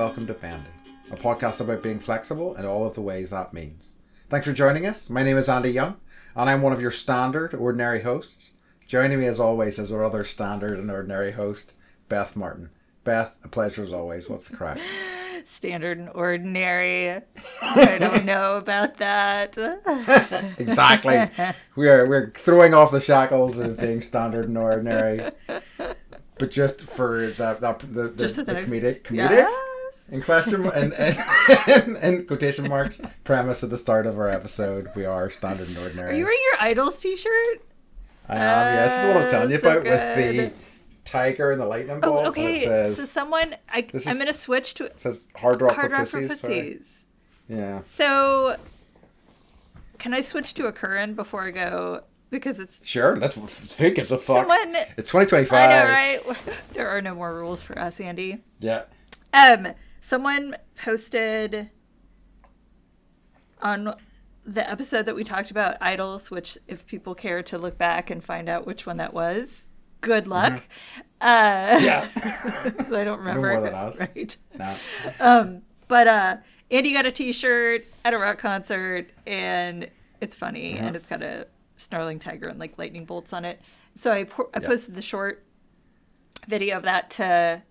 welcome to Panto, a podcast about being flexible and all of the ways that means. Thanks for joining us. My name is Andy Young, and I'm one of your standard ordinary hosts. Joining me as always is our other standard and ordinary host, Beth Martin. Beth, a pleasure as always. What's the crack? Standard and ordinary. I don't know about that. Exactly. We're throwing off the shackles of being standard and ordinary. But just for the comedic yes. in question in quotation marks premise at the start of our episode, we are standard and ordinary. Are you wearing your Idols t-shirt? I am, yes. This is what I'm telling you so about good. with the tiger and the lightning bolt. Oh, okay. Says, so someone, I'm going to switch to... It says hard rock for pussies. pussies. Yeah. So, can I switch to a current before I go? Because it's... Sure, who gives a fuck? Someone, it's 2025. I know, right? There are no more rules for us, Andy. Yeah. Someone posted on the episode that we talked about Idols, which if people care to look back and find out which one that was, good luck. Mm-hmm. Yeah. I don't remember. No more than us. Right. No. But Andy got a t-shirt at a rock concert, and it's funny, and it's got a snarling tiger and like lightning bolts on it. So I posted the short video of that to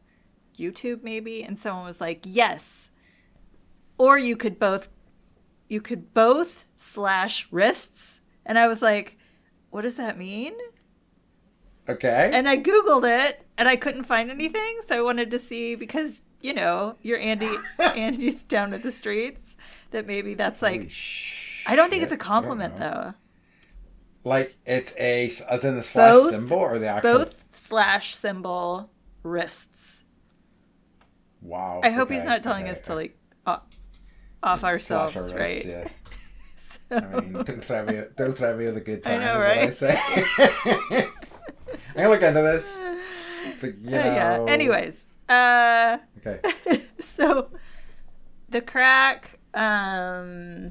YouTube maybe, and someone was like, yes, or you could both slash wrists. And I was like, what does that mean? Okay. And I Googled it and I couldn't find anything, so I wanted to see, because you know you're Andy's down at the streets, that maybe that's like I don't think it's a compliment though. Like it's as in the slash symbol or the actual... Both slash symbol wrists. Wow. I hope he's not telling us to like off ourselves, slash our right? wrists, yeah. So... I mean, don't threaten me with a good time. I know, right? Is what I say. I'm gonna look into this. But, yeah. Anyways. Okay. So the crack, I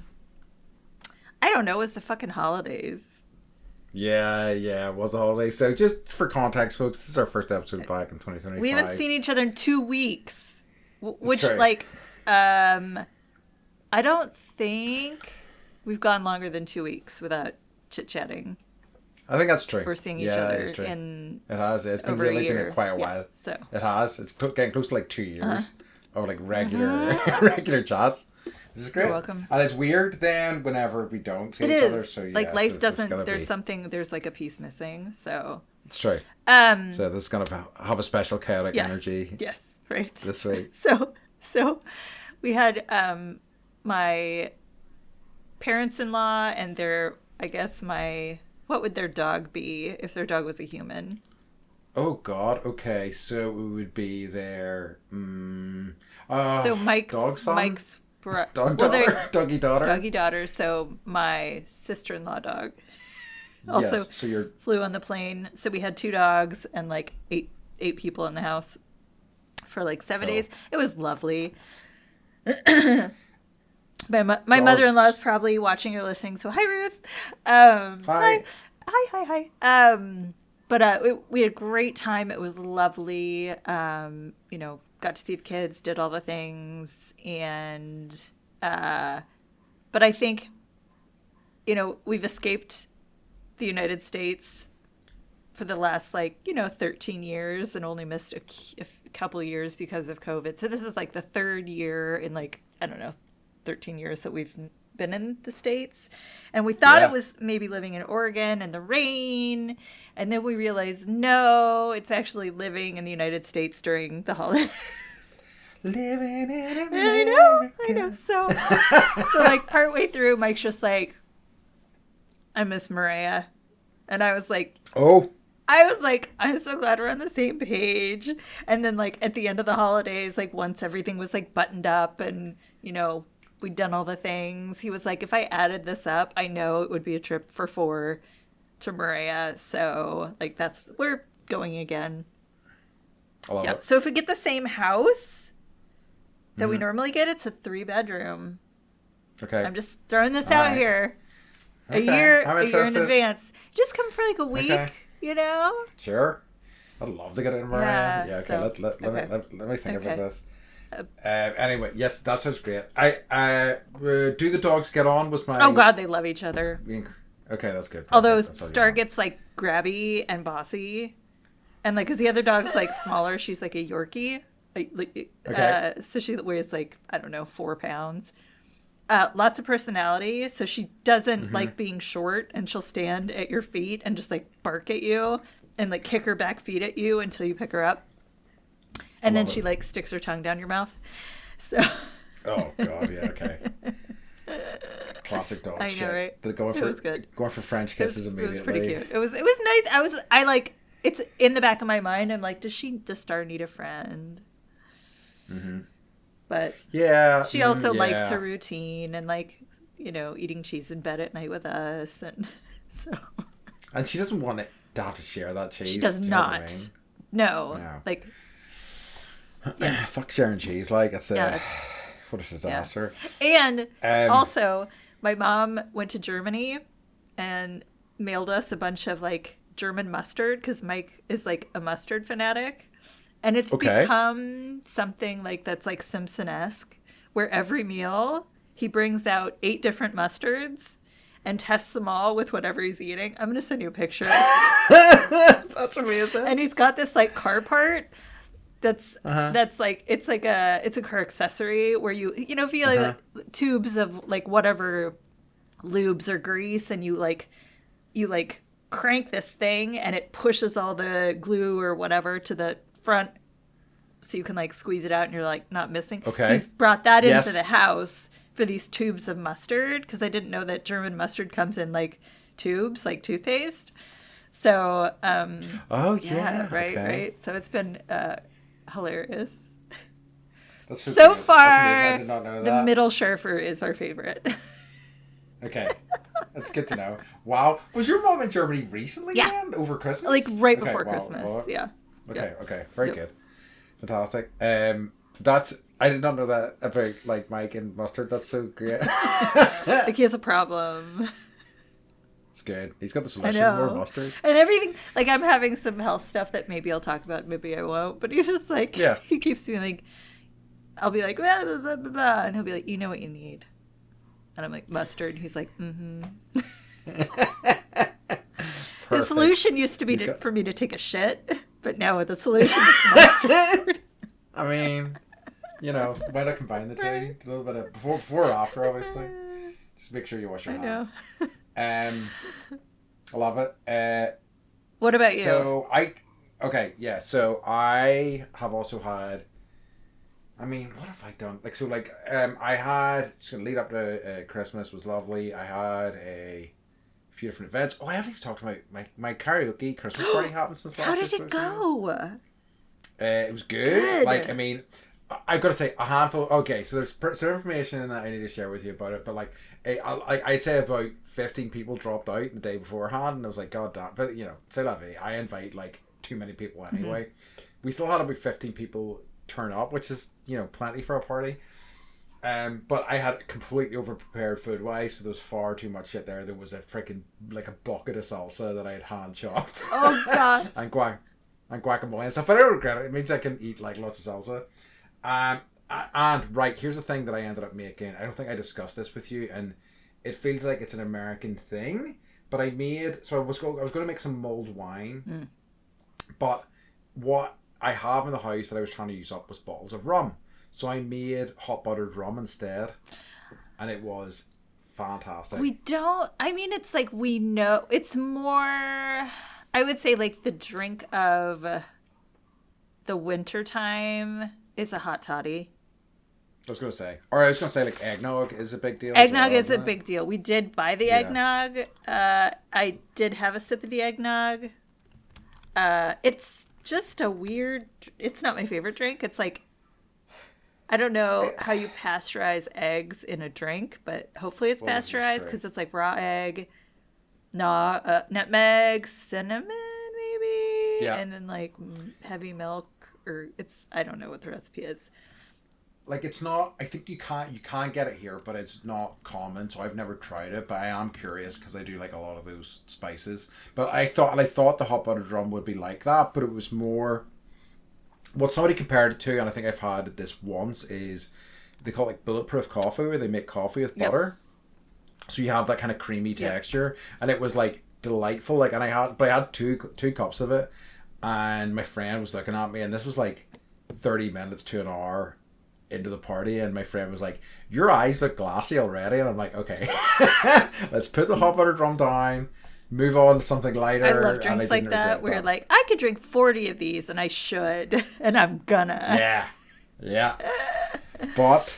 don't know, it was the fucking holidays. Yeah, it was the holiday. So just for context, folks, this is our first episode back in 2025. We haven't seen each other in 2 weeks, which like, I don't think we've gone longer than 2 weeks without chit-chatting. I think that's true. We're seeing each other in it has. It's been over really a year. been quite a while. Yes, so it has. It's getting close to like 2 years of like regular chats. This is great. You're welcome. And it's weird then whenever we don't see each other. So yeah, like life doesn't. There's There's like a piece missing. So it's true. So this is gonna have a special chaotic energy. Yes, right. This week. So we had my parents-in-law and what would their dog be if their dog was a human? Oh God. Okay, so it would be their so Mike's doggy daughter. So my sister-in-law dog also flew on the plane. So we had 2 dogs and like eight people in the house for like 7 days. It was lovely. My mother-in-law is probably watching or listening, so hi, Ruth. Hi. But we had a great time. It was lovely. Got to see the kids, did all the things, and but I think we've escaped the United States for the last 13 years and only missed a couple years because of COVID. So this is like the 3rd year in 13 years that we've been in the States, and we thought it was maybe living in Oregon and the rain, and then we realized no, it's actually living in the United States during the holidays. Living in America. I know. So like partway through, Mike's just like, I miss Mariah, and I was like, I'm so glad we're on the same page. And then like at the end of the holidays, like once everything was like buttoned up and we'd done all the things, he was like, if I added this up, I know it would be a trip for 4 to Maria. So like we're going again. I love it. So if we get the same house that we normally get, it's a 3-bedroom. Okay. I'm just throwing this out here. Okay. A year in advance. Just come for like a week, Sure. I'd love to get it in Maria. Yeah, okay, let me think about this. Anyway, yes, that sounds great. Do the dogs get on? Was my Oh God, they love each other. Okay, that's good. Perfect. Although That's all you Star want. gets like grabby and bossy, and like, cause the other dog's like smaller. She's like a Yorkie. Okay. So she weighs like, I don't know, 4 pounds. Lots of personality. So she doesn't like being short, and she'll stand at your feet and just like bark at you and like kick her back feet at you until you pick her up. I And then love she it. like sticks her tongue down your mouth. So Oh God, yeah, okay. Classic dog I know, shit. right? They're going It for was good. French It was, kisses it was pretty immediately. cute. It was nice. I like, it's in the back of my mind. I'm like, does Star need a friend? But Yeah, she also likes yeah. her routine and like, eating cheese in bed at night with us, and so And she doesn't want to have to share that she cheese. does Do you know what I not. mean? No, Yeah. like, yeah, Fuck sharing cheese. Like it's yeah, a what a yeah. disaster. And Um. also, my mom went to Germany and mailed us a bunch of like German mustard because Mike is like a mustard fanatic. And it's Okay. become something like that's like Simpson-esque, where every meal he brings out 8 different mustards and tests them all with whatever he's eating. I'm gonna send you a picture. That's amazing. And he's got this like car part that's Uh huh. that's like it's a car accessory where if you Uh huh. like tubes of like whatever lubes or grease, and you crank this thing and it pushes all the glue or whatever to the front, so you can like squeeze it out and you're like not missing. Okay. He's brought that into Yes. the house for these tubes of mustard, because I didn't know that German mustard comes in like tubes, like toothpaste. So Oh yeah, yeah. right, Okay. right. So it's been hilarious. That's so So great. That's amazing. I far, did not know the that. middle Scherfer is our favorite. Okay. That's good to know. Wow. Was your mom in Germany recently Yeah, then? Over like Christmas? right Okay, before wow. Christmas. Well, Yeah. okay, Yep. okay. Very Yep. good. Fantastic. That's I did not know that about like Mike and mustard. That's so great. Like he has a problem. It's good. He's got the I solution. More know. mustard. And everything, like I'm having some health stuff that maybe I'll talk about, maybe I won't. But he's just like, Yeah. he keeps being like, I'll be like, blah, blah, blah, blah, blah. And he'll be like, you know what you need. And I'm like, mustard. He's like, mm-hmm. The Perfect. solution used to be He's got- for me to take a shit, but now with the solution, it's mustard. I mean, why not combine the two? A little bit of before or after, obviously. Just make sure you wash your I know. hands. I love it. What about you? So So I have also had. I mean, what have I done? I had just gonna lead up to Christmas was lovely. I had a few different events. Oh, I haven't even talked about my karaoke Christmas party happened since last How year. did it go? It was good. Good. Like, I mean, I've got to say a handful. Okay, so there's some information that I need to share with you about it. But I'd say about 15 people dropped out the day beforehand, and I was like, God damn. But say la vie. I invite like too many people anyway. We still had about 15 people turn up, which is plenty for a party. But I had completely over prepared food wise, so there was far too much shit there. There was a freaking like a bucket of salsa that I had hand chopped. Oh God. and guacamole and stuff. But I don't regret it. It means I can eat like lots of salsa. And right, here's the thing that I ended up making. I don't think I discussed this with you, and it feels like it's an American thing. But I was going to make some mulled wine, but what I have in the house that I was trying to use up was bottles of rum. So I made hot buttered rum instead, and it was fantastic. We don't. I mean, it's like we know. It's more. I would say like the drink of the winter time is a hot toddy. I was going to say like eggnog is a big deal. Eggnog as well, is a isn't it? big deal. We did buy the Yeah. eggnog. I did have a sip of the eggnog. It's just a weird. It's not my favorite drink. It's like, I don't know how you pasteurize eggs in a drink, but hopefully it's Well, this is pasteurized true. because it's like raw egg, nutmeg, cinnamon, maybe, Yeah. and then like heavy milk, or I don't know what the recipe is. Like it's not. I think you can't get it here, but it's not common. So I've never tried it, but I am curious because I do like a lot of those spices. But I thought the hot buttered rum would be like that, but it was more. what somebody compared it to, and I think I've had this once, is they call it like bulletproof coffee, where they make coffee with Yep. butter. So you have that kind of creamy texture, and it was like delightful. Like, and I had two cups of it, and my friend was looking at me, and this was like 30 minutes to an hour into the party, and my friend was like, "Your eyes look glassy already," and I'm like, "Okay, let's put the hot butter drum down, move on to something lighter." I love drinks like that where you're like, I could drink 40 of these and I should, and I'm gonna. Yeah, yeah. But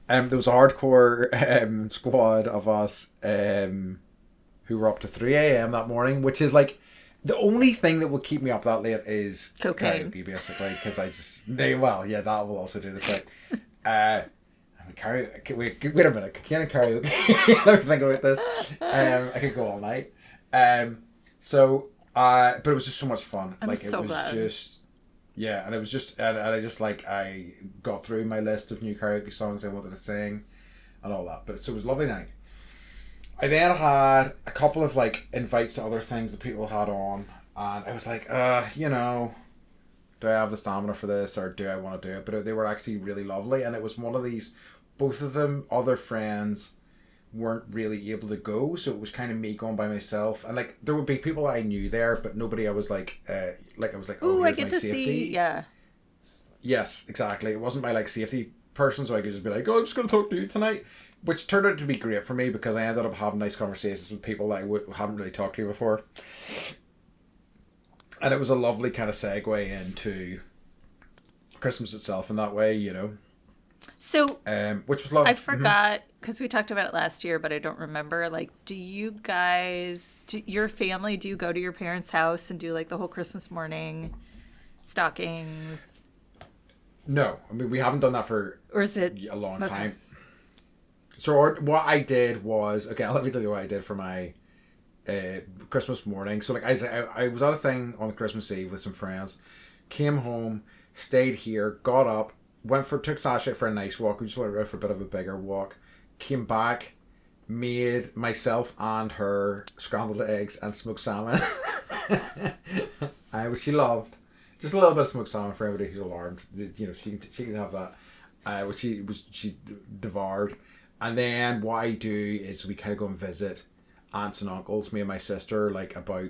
there was a hardcore squad of us who were up to 3 a.m. that morning, which is like the only thing that will keep me up that late is Cocaine. karaoke, basically, because well, yeah, that will also do the trick. I mean, karaoke. Wait a minute, can I karaoke? Let me think about this. I could go all night. But it was just so much fun. I'm like so it was glad. just. Yeah, and it was just, and I just like, I got through my list of new karaoke songs I wanted to sing and all that. But so it was a lovely night. I then had a couple of like invites to other things that people had on, and I was like, do I have the stamina for this, or do I want to do it? But they were actually really lovely, and it was one of these, both of them, other friends, weren't really able to go, so it was kind of me going by myself, and like there would be people I knew there, but nobody I was like I was like, oh, Ooh, I here's get my to safety. see. Yeah. Yes, exactly. It wasn't my like safety person, so I could just be like, oh, I'm just going to talk to you tonight, which turned out to be great for me because I ended up having nice conversations with people that I haven't really talked to before, and it was a lovely kind of segue into Christmas itself in that way, you know. So Which was lovely. I forgot because we talked about it last year, but I don't remember. Like, do you guys, your family, do you go to your parents' house and do like the whole Christmas morning stockings? No, I mean we haven't done that for Or is it a long okay. time. So what I did was, okay, let me tell you what I did for my Christmas morning. So like I was at a thing on Christmas Eve with some friends, came home, stayed here, got up, took Sasha for a nice walk. We just went out for a bit of a bigger walk. Came back, made myself and her scrambled eggs and smoked salmon, which she loved. Just a little bit of smoked salmon for everybody who's alarmed. You know, she can have that, which she devoured. And then what I do is we kind of go and visit aunts and uncles, me and my sister, like about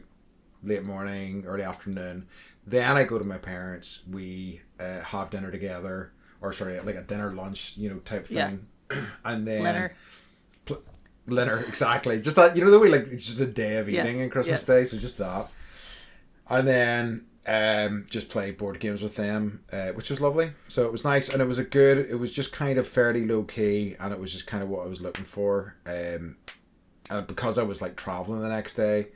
late morning, early afternoon. Then I go to my parents. We have dinner together, or sorry, like a dinner lunch, you know, type thing. Yeah. And then dinner, exactly. Just that, you know, the way like it's just a day of eating in Christmas Day, so just that. And then just play board games with them, which was lovely. So it was nice, and it was just kind of fairly low key, and it was just kind of what I was looking for. And because I was like traveling the next day,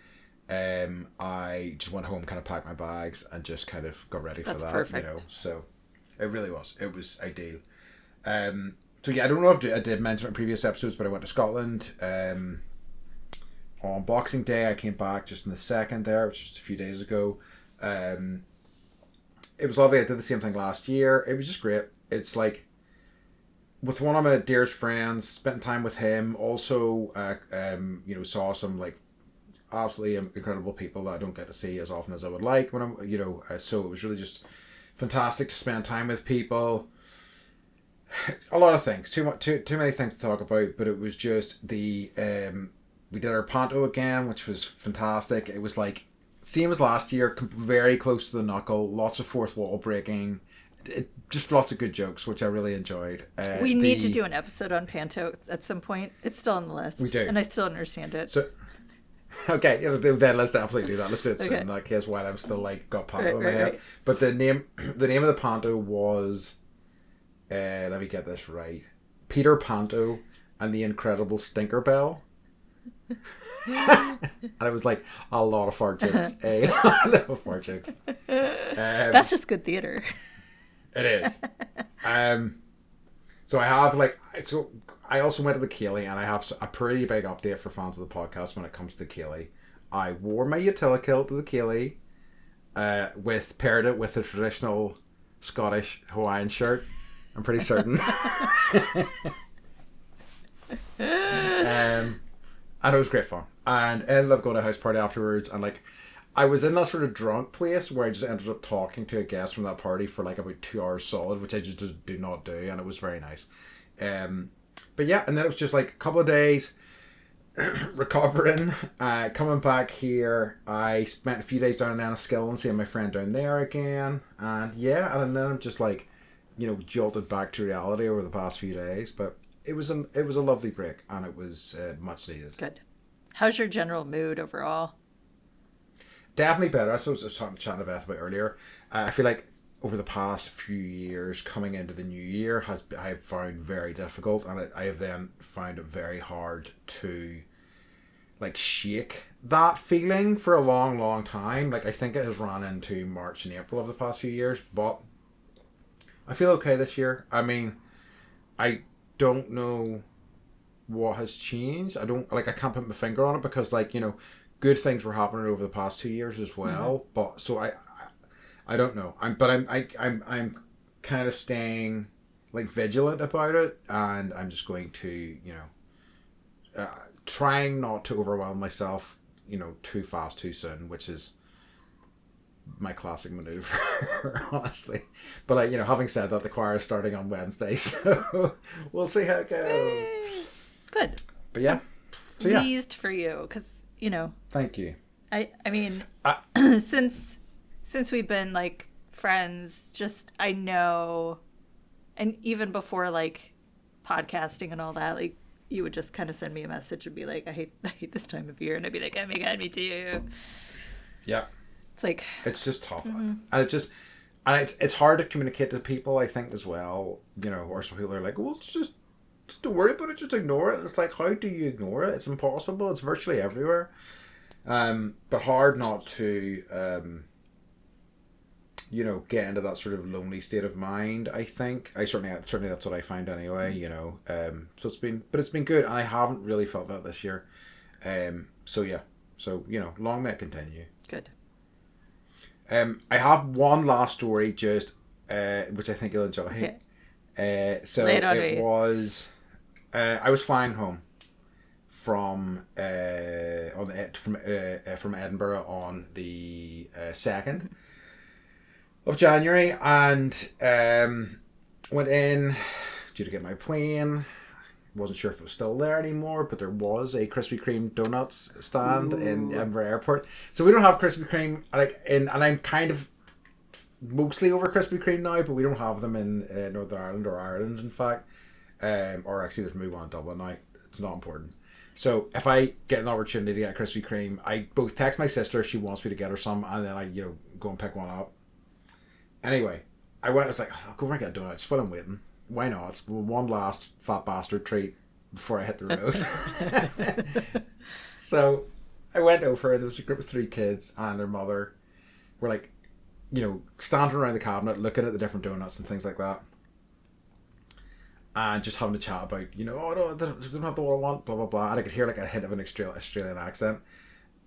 I just went home, kind of packed my bags, and just kind of got ready for that. Perfect. You know, so it really was. It was ideal. So yeah, I don't know if I did mention it in previous episodes, but I went to Scotland on Boxing Day. I came back just in the second there, which was just a few days ago. It was lovely. I did the same thing last year. It was just great. It's like with one of my dearest friends, spent time with him. Also, you know, saw some like absolutely incredible people that I don't get to see as often as I would like when I'm, you know. So it was really just fantastic to spend time with people. A lot of things, too many things to talk about, but it was just we did our Panto again, which was fantastic. It was like same as last year, very close to the knuckle, lots of fourth wall breaking, just lots of good jokes, which I really enjoyed. We need to do an episode on Panto at some point. It's still on the list. We do, and I still don't understand it. So okay, then let's absolutely do that. Let's do it in that case while I'm still like got Panto in my head. Right. But the name of the Panto was. Let me get this right. Peter Panto and the Incredible Stinkerbell. And it was like a lot of fart jokes. A lot of fart jokes. That's just good theater. It is. So I have I also went to the Ceilidh, and I have a pretty big update for fans of the podcast when it comes to the Ceilidh. I wore my utility kilt to the Ceilidh, paired it with a traditional Scottish Hawaiian shirt. I'm pretty certain. And it was great fun. And I ended up going to a house party afterwards, and like I was in that sort of drunk place where I just ended up talking to a guest from that party for like about 2 hours solid, which I just do not do, and it was very nice. But yeah, and then it was just like a couple of days recovering, coming back here. I spent a few days down in Enniskillen and seeing my friend down there again, and yeah, and then I'm just like, jolted back to reality over the past few days. But it was a lovely break, and it was much needed. Good. How's your general mood overall? Definitely better. That's what I was chatting to Beth about earlier. I feel like over the past few years, coming into the new year, I've found very difficult, and I have then found it very hard to like shake that feeling for a long, long time. Like I think it has run into March and April of the past few years, but I feel okay this year. I mean, I don't know what has changed. I can't put my finger on it because good things were happening over the past 2 years as well. Mm-hmm. But so I don't know. I'm kind of staying like vigilant about it, and I'm just going to trying not to overwhelm myself too fast too soon, which is my classic maneuver, honestly. But having said that, the choir is starting on Wednesday, so we'll see how it goes. Good. But yeah, pleased for you because Thank you. I mean, since we've been like friends, just I know, and even before like podcasting and all that, like you would just kind of send me a message and be like, I hate this time of year, and I'd be like, oh my god, me too. Yeah. It's just tough, and it's hard to communicate to people, I think, as well. Or some people are like, well, it's just don't worry about it, just ignore it. And it's like, how do you ignore it? It's impossible. It's virtually everywhere. But hard not to, get into that sort of lonely state of mind. I think certainly that's what I find anyway. So it's been good, and I haven't really felt that this year. So yeah, long may it continue. Good. I have one last story, just which I think you'll enjoy. Okay. So it was. I was flying home from Edinburgh on the 2nd of January, and went in due to get my plane. Wasn't sure if it was still there anymore, but there was a Krispy Kreme donuts stand in Edinburgh Airport. So we don't have Krispy Kreme, and I'm kind of mostly over Krispy Kreme now, but we don't have them in Northern Ireland or Ireland, in fact. Or actually, there's maybe one in Dublin now. It's not important. So if I get an opportunity to get Krispy Kreme, I both text my sister if she wants me to get her some, and then I go and pick one up. Anyway, I was like, I'll go over and get a donut just while I'm waiting. Why not? It's one last fat bastard treat before I hit the road. So I went over, and there was a group of 3 kids and their mother were like, standing around the cabinet looking at the different donuts and things like that. And just having a chat about, oh no, they don't have the one I want, blah blah blah. And I could hear like a hint of an Australian accent.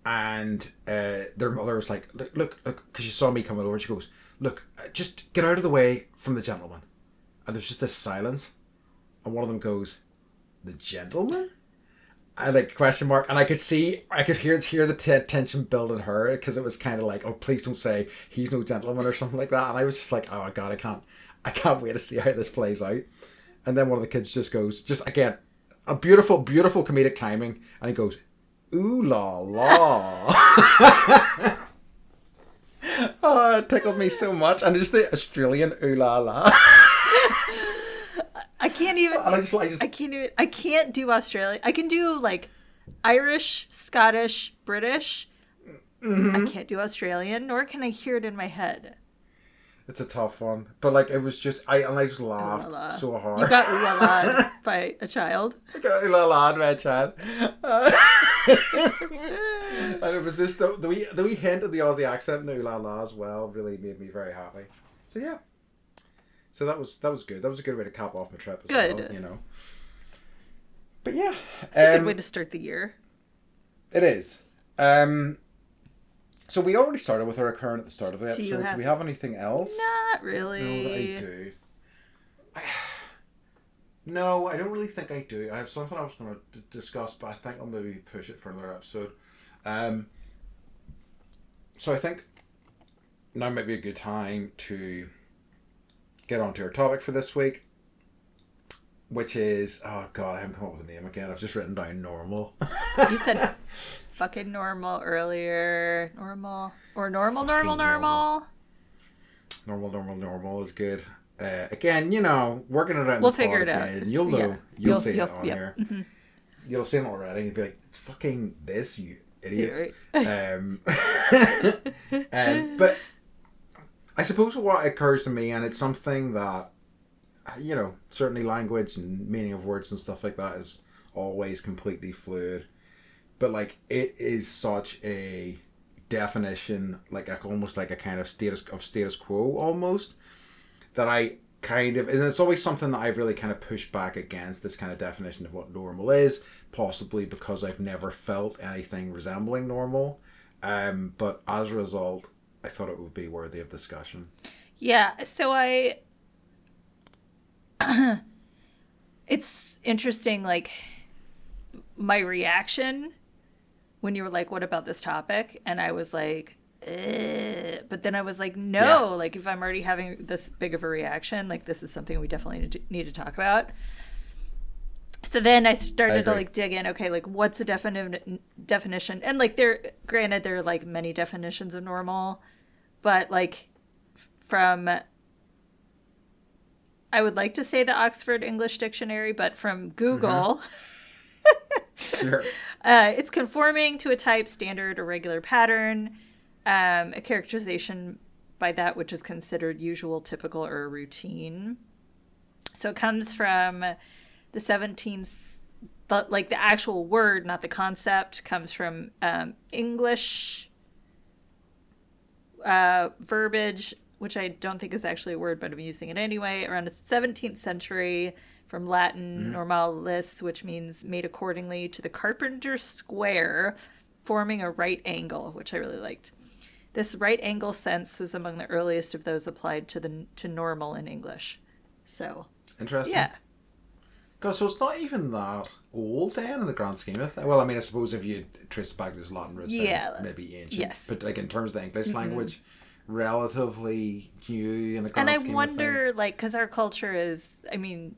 And their mother was like, look, because she saw me coming over. She goes, look, just get out of the way from the gentleman. And there's just this silence, and one of them goes, the gentleman? And like question mark, and I could hear the tension build in her, because it was kind of like, oh, please don't say he's no gentleman or something like that. And I was just like, oh my god, I can't wait to see how this plays out. And then one of the kids just goes, just again, a beautiful, beautiful comedic timing, and he goes, ooh la la. Oh, it tickled me so much. And just the Australian ooh la la. I can't even. I can't do Australian. I can do like Irish, Scottish, British. Mm-hmm. I can't do Australian, nor can I hear it in my head. It's a tough one, but like it was just I just laughed so hard. You got ooh la la by a child. I got ooh la la by a child. And it was this the wee hint of the Aussie accent in ooh la la as well really made me very happy. So yeah. So that was good. That was a good way to cap off my trip as well, But yeah. It's a good way to start the year. It is. So we already started with our current at the start of the episode. Do we have anything else? Not really. No, that I do. No, I don't really think I do. I have something I was going to discuss, but I think I'll maybe push it for another episode. So I think now might be a good time to get on to our topic for this week, which is, oh god, I haven't come up with a name again. I've just written down normal. You said fucking normal earlier. Normal. Or normal, normal, Fucking normal. normal. Is good. Again, working it out in We'll the figure pod it out. again. You'll know. Yeah. You'll see it on yeah. here. Mm-hmm. You'll see it already. You'll be like, it's fucking this, you idiots. Yeah, right. But I suppose what occurs to me, and it's something that, certainly language and meaning of words and stuff like that is always completely fluid. But like, it is such a definition, almost like a kind of status quo almost, that I kind of, and it's always something that I've really kind of pushed back against, this kind of definition of what normal is, possibly because I've never felt anything resembling normal. But as a result, I thought it would be worthy of discussion. Yeah, so it's interesting, like, my reaction when you were like, what about this topic? And I was like, but then I was like, no, Yeah. like, if I'm already having this big of a reaction, like, this is something we definitely need to talk about. So then I started to like dig in. Okay, like, what's the definition? And like, there are like many definitions of normal, but like, from, I would like to say the Oxford English Dictionary, but from Google, Sure. It's conforming to a type, standard, or regular pattern, a characterization by that which is considered usual, typical, or routine. So it comes from the 17th, like the actual word, not the concept, comes from English verbiage, which I don't think is actually a word, but I'm using it anyway, around the 17th century, from Latin normalis, which means made accordingly to the carpenter's square, forming a right angle, which I really liked. This right angle sense was among the earliest of those applied to normal in English. So, Interesting. yeah. So it's not even that old then in the grand scheme of things. Well, I mean, I suppose if you trace it back to its Latin roots, Yeah. then maybe ancient. Yes. But like in terms of the English language, relatively new in the grand And I scheme of wonder, things. like, because our culture is, I mean,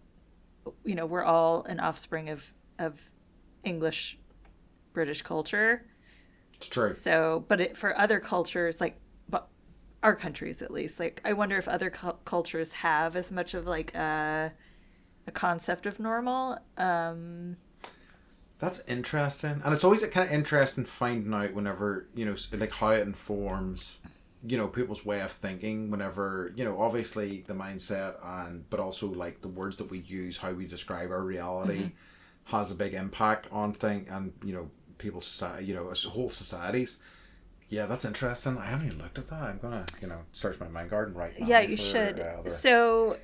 we're all an offspring of English British culture. It's true. So, but for other cultures, like, but our countries at least, like, I wonder if other cultures have as much of like a concept of normal. That's interesting, and it's always kind of interesting finding out whenever like how it informs people's way of thinking. Whenever obviously the mindset but also like the words that we use, how we describe our reality, has a big impact on and people's society, whole societies. Yeah, that's interesting. I haven't even looked at that. I'm gonna search my mind garden right now. Yeah, you should. So,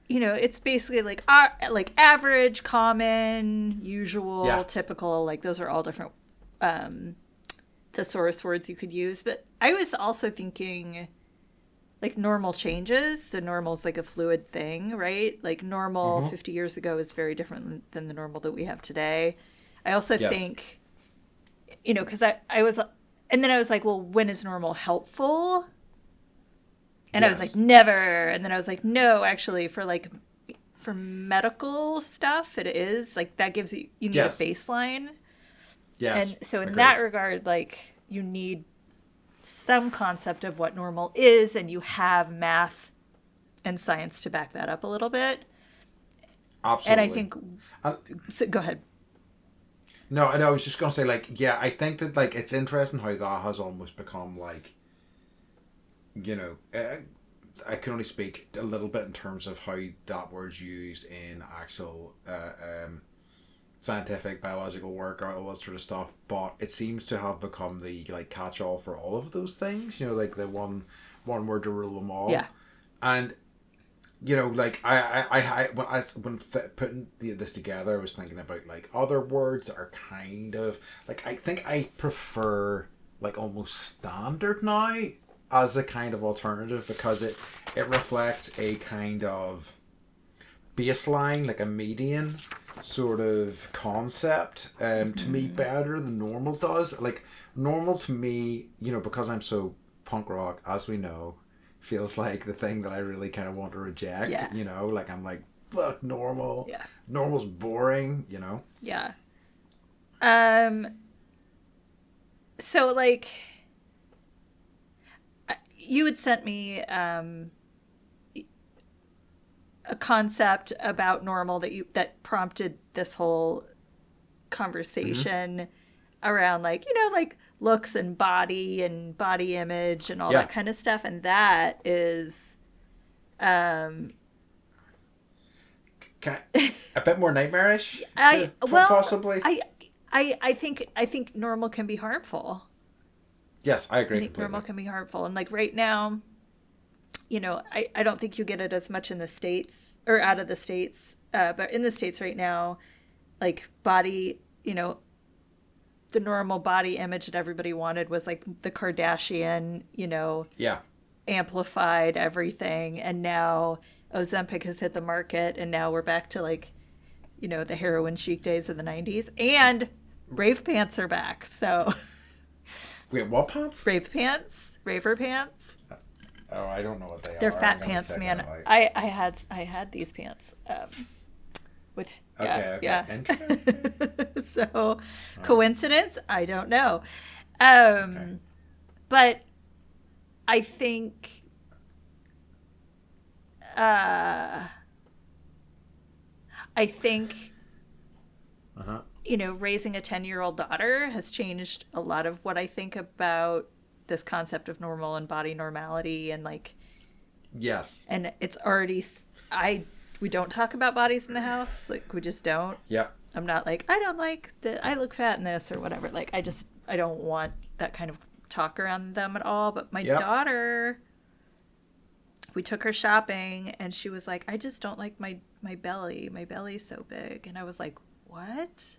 it's basically like average, common, usual, typical. Like, those are all different thesaurus words you could use. But I was also thinking, like, normal changes. So normal is like a fluid thing, right? Like, normal 50 years ago is very different than the normal that we have today. I also think, because I was, and then I was like, well, when is normal helpful? And I was like, never. And then I was like, no, actually, for medical stuff, it is. Like, that gives you need a baseline. Yes. And so in that regard, like, you need some concept of what normal is, and you have math and science to back that up a little bit. Absolutely. And I think, so, go ahead. No, I was just going to say, like, yeah, I think that, like, it's interesting how that has almost become, like, I can only speak a little bit in terms of how that word's used in actual scientific, biological work, or all that sort of stuff, but it seems to have become the, like, catch-all for all of those things, like the one word to rule them all. Yeah. And like when putting this together, I was thinking about like other words that are kind of like, I think I prefer like almost standard now as a kind of alternative, because it reflects a kind of baseline, like a median sort of concept to me better than normal does. Like Normal to me, because I'm so punk rock, as we know, feels like the thing that I really kind of want to reject. Yeah. Like I'm like, fuck normal. Yeah. Normal's boring. Yeah. Um. So like, you had sent me a concept about normal that prompted this whole Mm-hmm. conversation around like like looks and body image and all that Yeah. kind of stuff, and that is um Can a bit more nightmarish, I well possibly. I think normal can be harmful. Yes, I I agree think normal completely. can be harmful, and like right now, I don't think you get it as much in the states or out of the states, but in the states right now, like body, the normal body image that everybody wanted was like the Kardashian, Yeah. amplified everything. And now Ozempic has hit the market, and now we're back to like, the heroin chic days of the 90s. And rave pants are back. So, Wait, what pants? rave pants, raver pants. Oh, I don't know what they They're are. I'm fat gonna pants, check it man. out. I had these pants. With yeah, Okay, okay, yeah. interesting. So, All right. coincidence? I don't know. Okay. Um, but I think uh, I think Uh huh. raising a 10-year-old daughter has changed a lot of what I think about this concept of normal and body normality, and like, Yes. and it's already I we don't talk about bodies in the house, like we just don't. Yeah. I'm not like, I don't like that I look fat in this or whatever. Like I don't want that kind of talk around them at all. But my Yep. daughter, we took her shopping and she was like, I just don't like my belly. My belly's so big. And I was like, what?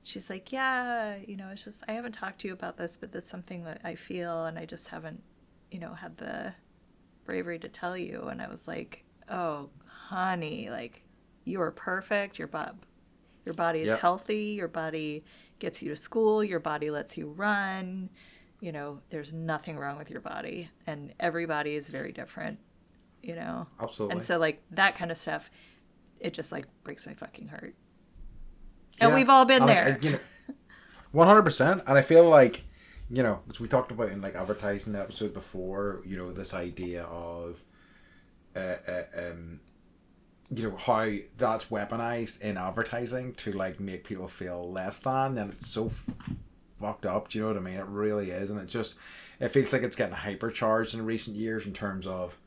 She's like, yeah, it's just I haven't talked to you about this, but that's something that I feel, and I just haven't, had the bravery to tell you. And I was like, oh, honey, like you are perfect. Your body is Yep. healthy. Your body gets you to school. Your body lets you run. There's nothing wrong with your body. And everybody is very different, you know? And Absolutely. so, like, that kind of stuff, it just, like, breaks my fucking heart. And Yeah. we've all been And like there. 100%. And I feel like, as we talked about in like advertising the episode before, this idea of, uh, uh, um, how that's weaponized in advertising to like make people feel less than, and it's so fucked up. Do you know what I mean? It really is, and it feels like it's getting hypercharged in recent years in terms of,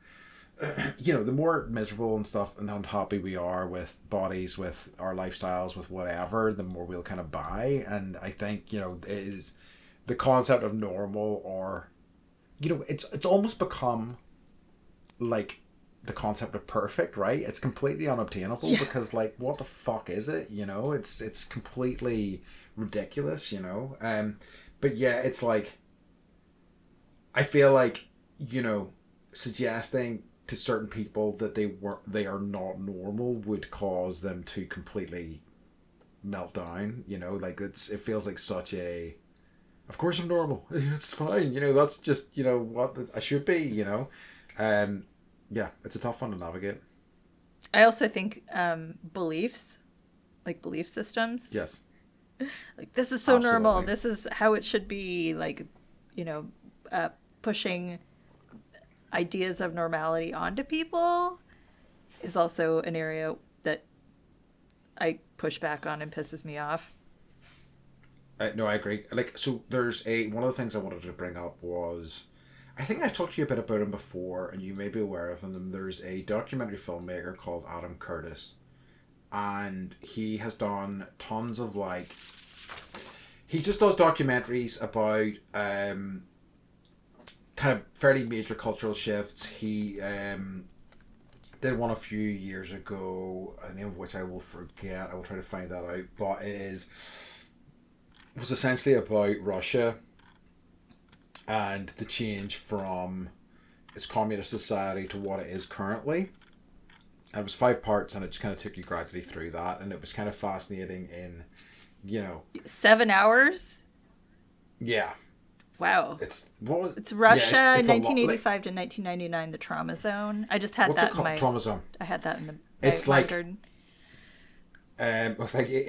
the more miserable and stuff and unhappy we are with bodies, with our lifestyles, with whatever, the more we'll kind of buy. And I think it is the concept of normal, or it's almost become like the concept of perfect, right? It's completely unobtainable Yeah. because like what the fuck is it? It's completely ridiculous. But yeah, it's like I feel like suggesting to certain people that they are not normal would cause them to completely melt down. Like it feels like such a, of course I'm normal. It's fine. That's just what I should be. Um, yeah, it's a tough one to navigate. I also think beliefs, like belief systems, Yes, like this is so normal. absolutely. This is how it should be. Like, you know, pushing ideas of normality onto people is also an area that I push back on and pisses me off. No, I agree. Like, so there's one of the things I wanted to bring up was, I think I've talked to you a bit about him before, and you may be aware of him. There's a documentary filmmaker called Adam Curtis, and he has done tons of like, he just does documentaries about kind of fairly major cultural shifts. He did one a few years ago, a name of which I will forget. I will try to find that out. But it was essentially about Russia and the change from its communist society to what it is currently. And it was 5 parts, and it just kind of took you gradually through that, and it was kind of fascinating in, you know, 7 hours? Yeah. Wow. It's what was It's yeah, Russia, it's a lot like 1985 to 1999, the trauma zone. I just had what's it that in called? my, Trauma zone. I had that in the It's my like garden. well, thank you.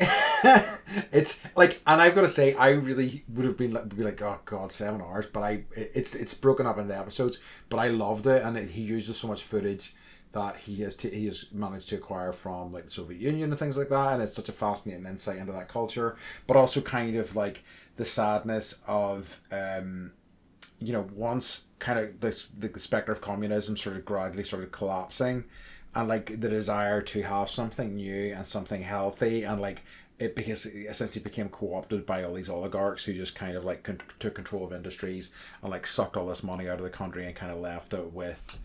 It's like, and I've got to say, I really would have been like, be like, oh god, 7 hours. But it's broken up into episodes. But I loved it, and he uses so much footage that he has managed to acquire from like the Soviet Union and things like that, and it's such a fascinating insight into that culture. But also kind of like the sadness of once kind of this the specter of communism sort of gradually sort of collapsing, and like the desire to have something new and something healthy, and like it because it essentially became co-opted by all these oligarchs who just kind of like took control of industries and like sucked all this money out of the country and kind of left it with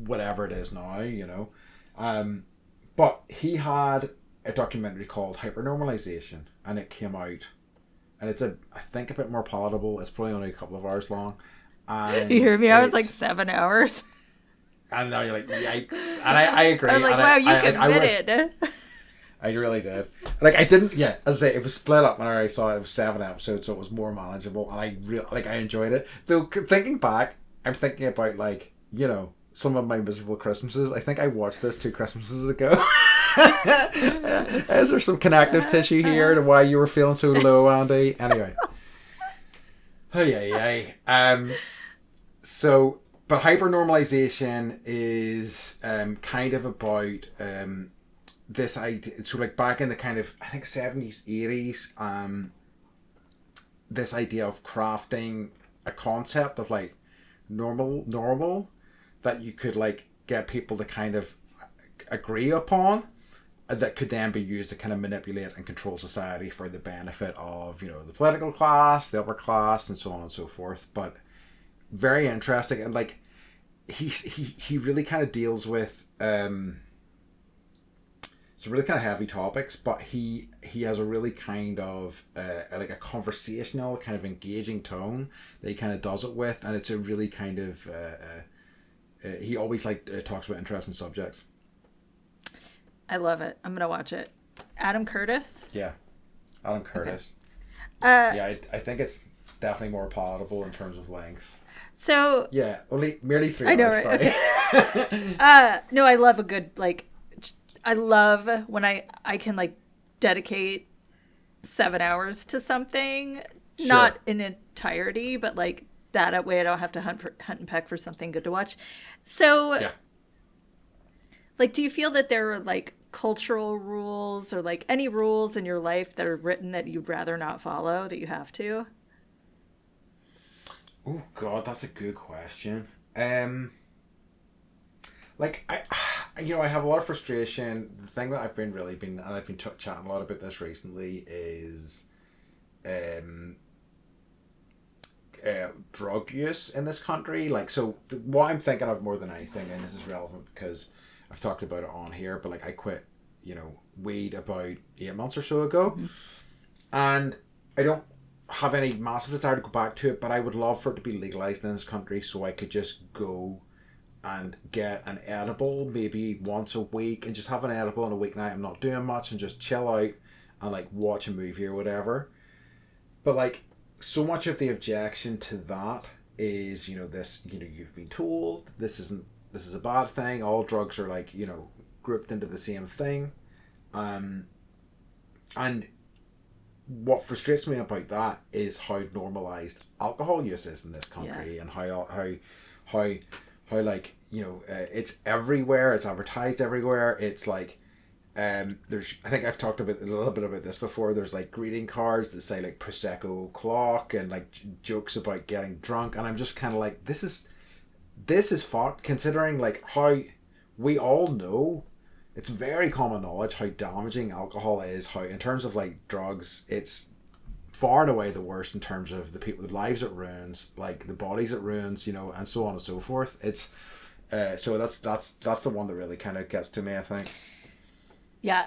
whatever it is now. But he had a documentary called Hypernormalization, and it came out, and it's I think a bit more palatable. It's probably only a couple of hours long, You and hear me? I was like 7 hours. and now you're like, yikes. And I agree. I was like, And wow, you I committed. I really did. Like I didn't. Yeah, as I say, it was split up. When I saw it, it was 7 episodes, so it was more manageable, and I enjoyed it. Though thinking back, I'm thinking about like some of my miserable Christmases. I think I watched this 2 Christmases ago. Is there some connective tissue here to why you were feeling so low, Andy? Anyway. Oh yeah. So, but hypernormalization is kind of about this idea. So, like back in the kind of I think 70s, 80s, this idea of crafting a concept of like normal that you could like get people to kind of agree upon, that could then be used to kind of manipulate and control society for the benefit of the political class, the upper class, and so on and so forth. But very interesting, and like he really kind of deals with some really kind of heavy topics, but he has a really kind of like a conversational kind of engaging tone that he kind of does it with, and it's a really kind of he always talks about interesting subjects. I love it. I'm gonna watch it. Adam Curtis. Yeah, Adam Curtis. Okay. Yeah, I think it's definitely more palatable in terms of length. So yeah, only merely 3 I know, hours. right? Sorry. Okay. No, I love a good I love when I can like dedicate 7 hours to something, Sure. not in entirety, but like that way I don't have to hunt and peck for something good to watch. So, Yeah. like, do you feel that there are like cultural rules or like any rules in your life that are written that you'd rather not follow that you have to? Oh God, that's a good question. Like I have a lot of frustration. The thing that I've been and I've been chatting a lot about this recently is, drug use in this country. Like, so what I'm thinking of more than anything, and this is relevant because I've talked about it on here, but like I quit, weed about 8 months or so ago, and I don't have any massive desire to go back to it, but I would love for it to be legalized in this country so I could just go and get an edible maybe once a week and just have an edible on a weeknight. I'm not doing much and just chill out and like watch a movie or whatever. But like so much of the objection to that is this you've been told this is a bad thing. All drugs are like grouped into the same thing, and what frustrates me about that is how normalized alcohol use is in this country. Yeah. And how like it's everywhere, it's advertised everywhere. It's like there's I think I've talked about a little bit about this before. There's like greeting cards that say like Prosecco o'clock and like jokes about getting drunk, and I'm just kind of like, this is fucked, considering like how we all know, it's very common knowledge how damaging alcohol is, how in terms of like drugs it's far and away the worst in terms of the people's lives it ruins, like the bodies it ruins, and so on and so forth. It's so that's the one that really kind of gets to me, I think. Yeah,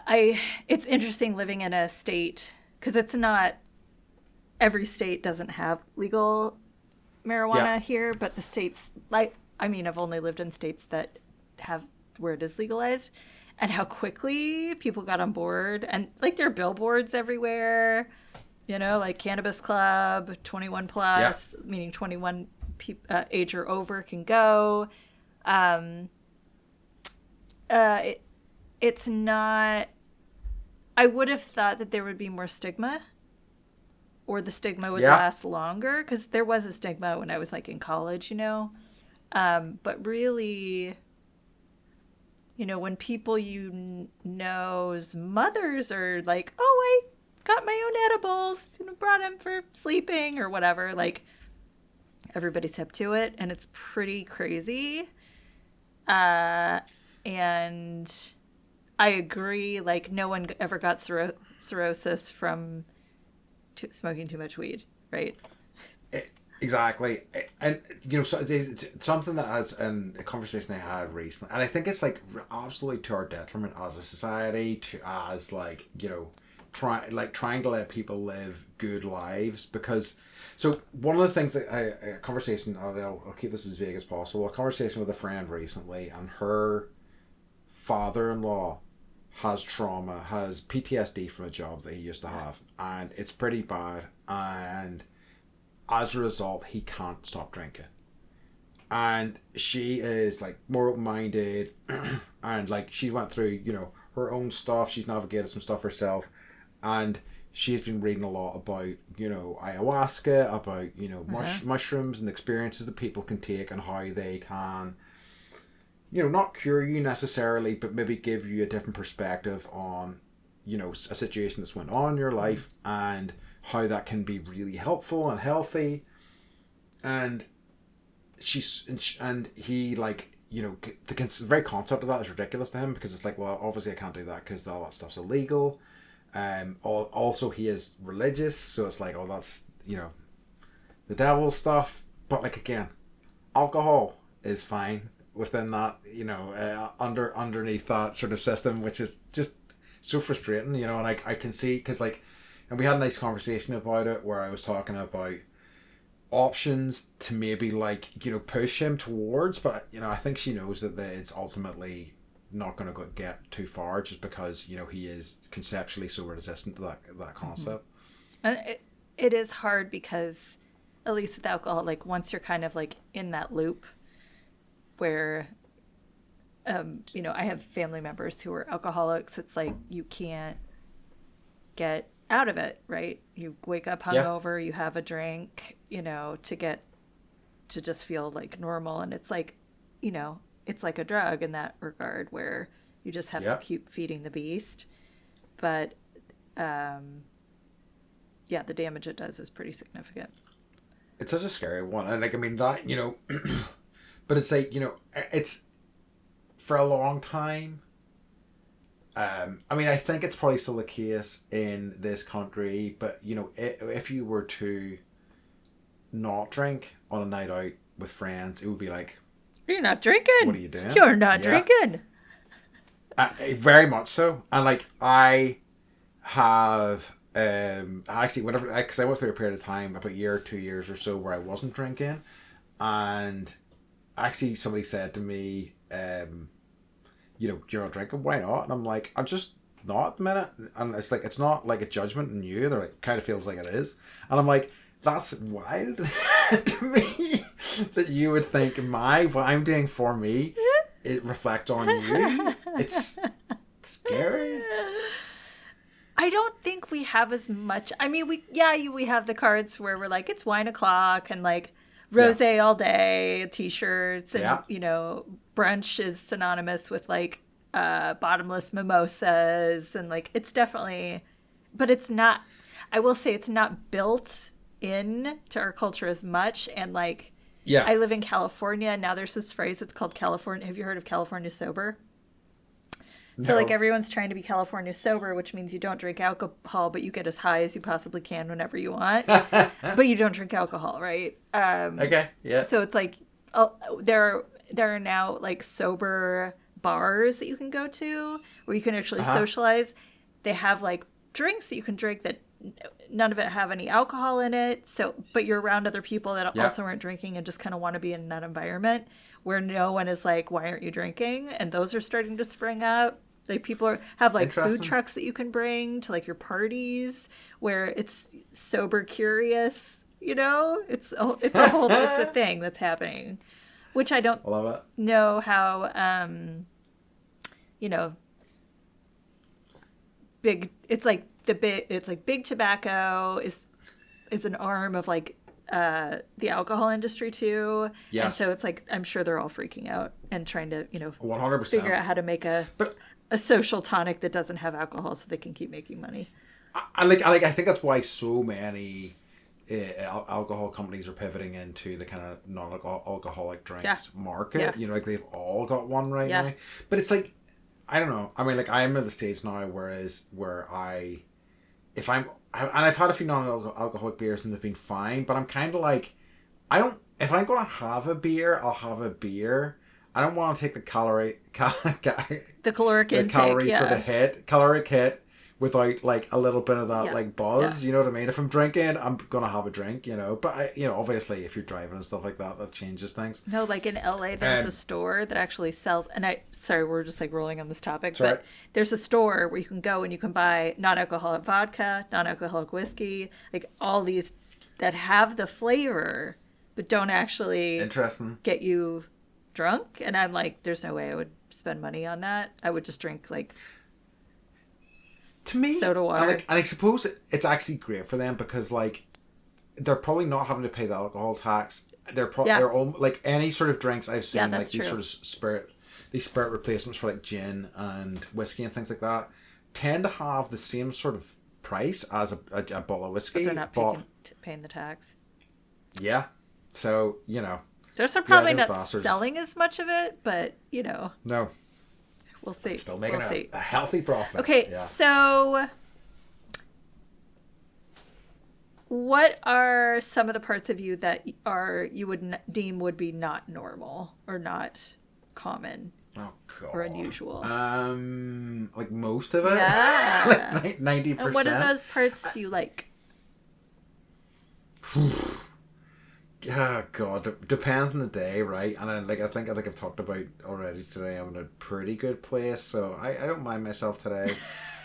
it's interesting living in a state, because it's not every state doesn't have legal marijuana here, but the states I've only lived in states that have where it is legalized, and how quickly people got on board, and like there are billboards everywhere, You know, like Cannabis Club, 21 Yeah. plus, meaning 21 age or over can go. Um, uh, it, it's not. I would have thought that there would be more stigma, or the stigma would Yeah. last longer, because there was a stigma when I was like in college, you know. But really, you know, when people know's mothers are like, "Oh, I got my own edibles, you know, brought them for sleeping or whatever," like everybody's hip to it, and it's pretty crazy. Uh, and I agree. Like, no one ever got cirrhosis from smoking too much weed, right? Exactly, and you know, so something that has in a conversation I had recently, and I think it's like absolutely to our detriment as a society, to as like you know, trying to let people live good lives because. So one of the things that a conversation I'll keep this as vague as possible. A conversation with a friend recently, and her father-in-law has trauma, has PTSD from a job that he used to have, and it's pretty bad, and as a result, he can't stop drinking. And she is like more open minded, and like she went through, you know, her own stuff. She's navigated some stuff herself, and she's been reading a lot about, you know, ayahuasca, about, you know, Uh-huh. mushrooms and experiences that people can take and how they can, you know, not cure you necessarily, but maybe give you a different perspective on, you know, a situation that's went on in your Mm-hmm. life and how that can be really helpful and healthy. And and he like you know the very concept of that is ridiculous to him because it's like, well, obviously I can't do that because all that stuff's illegal. Also he is religious, so it's like, oh, that's, you know, the devil stuff. But like again, alcohol is fine within that, you know, underneath that sort of system, which is just so frustrating, you know. And I can see because like, and we had a nice conversation about it where I was talking about options to maybe like, you know, push him towards, but you know I think she knows that it's ultimately not going to get too far just because, you know, he is conceptually so resistant to that Mm-hmm. concept. And it is hard because, at least with alcohol, like once you're kind of like in that loop where, you know, I have family members who are alcoholics. It's like you can't get out of it, right? You wake up Yeah. hungover, you have a drink, you know, to just feel like normal. And it's like, you know, it's like a drug in that regard where you just have to Yeah. keep feeding the beast. But um, yeah, the damage it does is pretty significant. It's such a scary one, and like I mean that, you know, but it's like, you know, it's for a long time. I mean, I think it's probably still the case in this country, but you know, if you were to not drink on a night out with friends, it would be like, You're not what are drinking. you doing? You're not Yeah, drinking. very much so. And like I have actually whenever, because I went through a period of time about a year, 2 years or so where I wasn't drinking, and actually somebody said to me, you know, you're not drinking, why not? And I'm like, I'm just not at the minute. And it's like, it's not like a judgment on you. They're like, kind of feels like it is. And I'm like, that's wild to me that you would think what I'm doing for me, it reflects on you. It's scary. I don't think we have as much. I mean, we have the cards where we're like, it's wine o'clock and like Yeah. rose all day, t-shirts, and Yeah. you know, brunch is synonymous with like bottomless mimosas, and like it's definitely, but it's not. I will say it's not built in to our culture as much, and like. Yeah. I live in California, and now there's this phrase. It's called California. Have you heard of California sober? So like No. everyone's trying to be California sober, which means you don't drink alcohol, but you get as high as you possibly can whenever you want. But you don't drink alcohol, right? Okay. Yeah. So it's like uh, there are now like sober bars that you can go to where you can actually Uh huh. socialize. They have like drinks that you can drink that none of it have any alcohol in it. So, but you're around other people that Yeah. also aren't drinking and just kind of want to be in that environment where no one is like, "Why aren't you drinking?" And those are starting to spring up. Like have like food Interesting. trucks that you can bring to like your parties where it's sober curious, it's a thing that's happening, which I don't I love it. know how, you know, it's like big tobacco is an arm of like the alcohol industry too. And Yes. so it's like I'm sure they're all freaking out and trying to 100%. figure out how to make But a social tonic that doesn't have alcohol so they can keep making money. I think that's why so many alcohol companies are pivoting into the kind of non-alcoholic drinks market. Yeah. Like they've all got one right Yeah. now. But it's like, I don't know. I mean, like I'm at the stage now if I'm, and I've had a few non-alcoholic beers and they've been fine, but I'm kind of like, if I'm going to have a beer, I'll have a beer. I don't want to take the The caloric the intake, calories yeah. for the caloric hit without like a little bit of that like buzz. Yeah. You know what I mean? If I'm drinking, I'm gonna have a drink. But obviously if you're driving and stuff like that, that changes things. No, like in LA, there's a store that actually sells, and sorry, we're just like rolling on this topic, Sorry. but there's a store where you can go and you can buy non-alcoholic vodka, non-alcoholic whiskey, like all these that have the flavor, but don't actually Interesting. get you drunk. And I'm like, there's no way I would spend money on that. I would just drink like To me, soda water. and I suppose it's actually great for them because like they're probably not having to pay the alcohol tax. They're all like any sort of drinks I've seen, like these true. sort of spirit replacements for like gin and whiskey and things like that tend to have the same sort of price as a bottle of whiskey. But they're not paying the tax. Yeah, so They're probably those not bastards. selling as much of it, but no, we'll see. still making We'll see. a healthy profit. Okay, yeah. so what are some of the parts of you that you would deem would be not normal or not common Oh god. or unusual? Like most of it. Yeah. Like 90%. And what of those parts do you like? Yeah, God, depends on the day, right? And I think I've talked about already today. I'm in a pretty good place, so I don't mind myself today.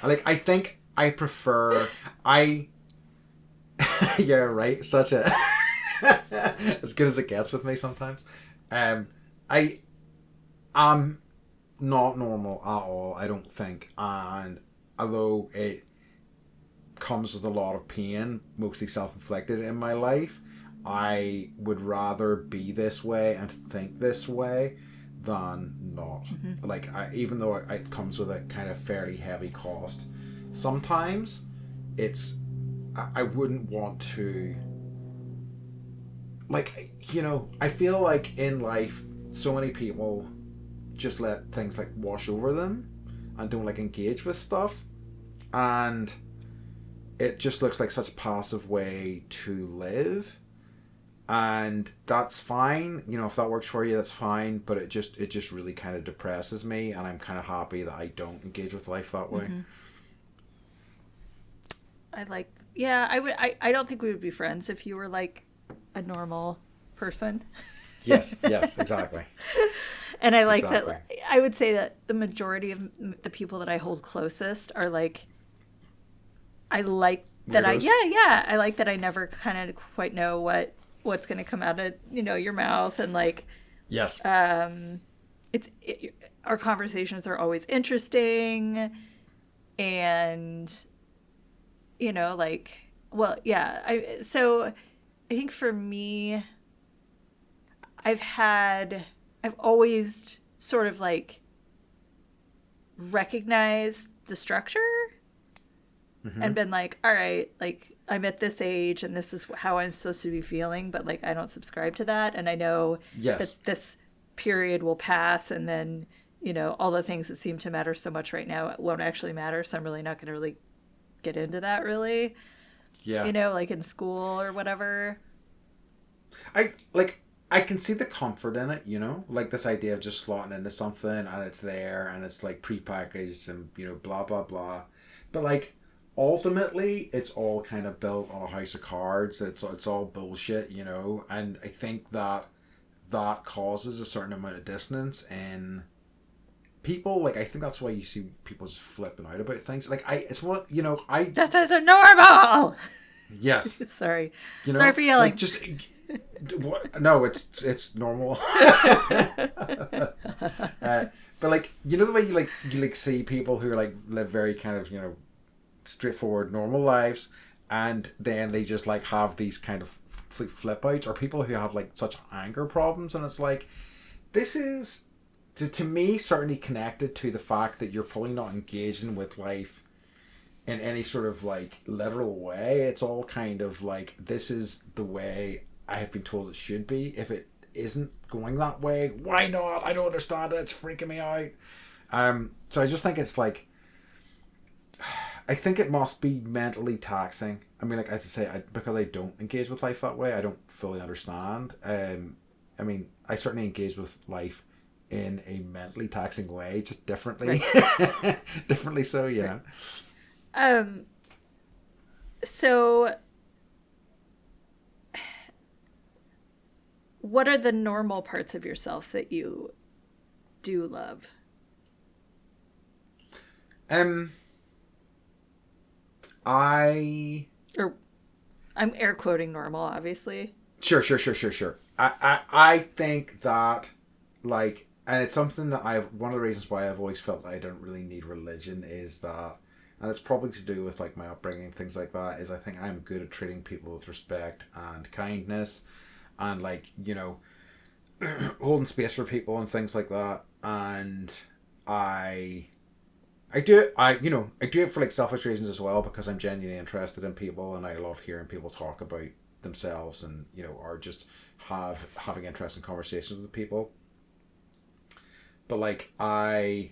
I think I prefer yeah, right. Such a as good as it gets with me sometimes. I am not normal at all. I don't think, and although it comes with a lot of pain, mostly self-inflicted in my life, I would rather be this way and think this way than not. Mm-hmm. Even though it comes with a kind of fairly heavy cost, sometimes I wouldn't want to, I feel like in life so many people just let things like wash over them and don't engage with stuff, and it just looks like such a passive way to live. And that's fine, if that works for you, that's fine. But it just really kind of depresses me, and I'm kind of happy that I don't engage with life that way. Mm-hmm. I don't think we would be friends if you were like a normal person. Yes, exactly. And I like Exactly. that. I would say that the majority of the people that I hold closest are like, I like that. Weirdos? I like that I never kind of quite know what's going to come out of your mouth, and Yes. Our conversations are always interesting, and so I think for me, I've always sort of recognized the structure and been like, all right, I'm at this age and this is how I'm supposed to be feeling, but I don't subscribe to that. And I know that this period will pass, and then, all the things that seem to matter so much right now won't actually matter. So I'm really not going to really get into that really. Yeah. In school or whatever. I can see the comfort in it, this idea of just slotting into something and it's there and it's prepackaged and blah blah blah, but ultimately it's all kind of built on a house of cards. It's all bullshit, and I think that causes a certain amount of dissonance in people, like, I think that's why you see people just flipping out about things. Like, it's what, you know, I, This isn't normal. yes, Sorry. you Sorry know, for yelling. like, just, what? No, it's normal. But like, you know, the way you like see people who like live very kind of, you know, straightforward normal lives, and then they just like have these kind of flip outs, or people who have like such anger problems, and it's like, this is to me certainly connected to the fact that you're probably not engaging with life in any sort of like literal way. It's all kind of like, this is the way I have been told it should be. If it isn't going that way, why not? I don't understand it. It's freaking me out. So I just think it's like, I think it must be mentally taxing. I mean, like, as I say, because I don't engage with life that way, I don't fully understand. I mean, I certainly engage with life in a mentally taxing way, just differently, Right. differently. So, you Right. know. So what are the normal parts of yourself that you do love? Um, I Or I'm air quoting normal, obviously. sure. I think that, like, and it's something that one of the reasons why I've always felt that I don't really need religion is that, and it's probably to do with like my upbringing, things like that, is I think I'm good at treating people with respect and kindness, and like, you know, holding space for people and things like that. And I I do it. I do it for like selfish reasons as well, because I'm genuinely interested in people, and I love hearing people talk about themselves, and you know, or just having interesting conversations with people. But like, I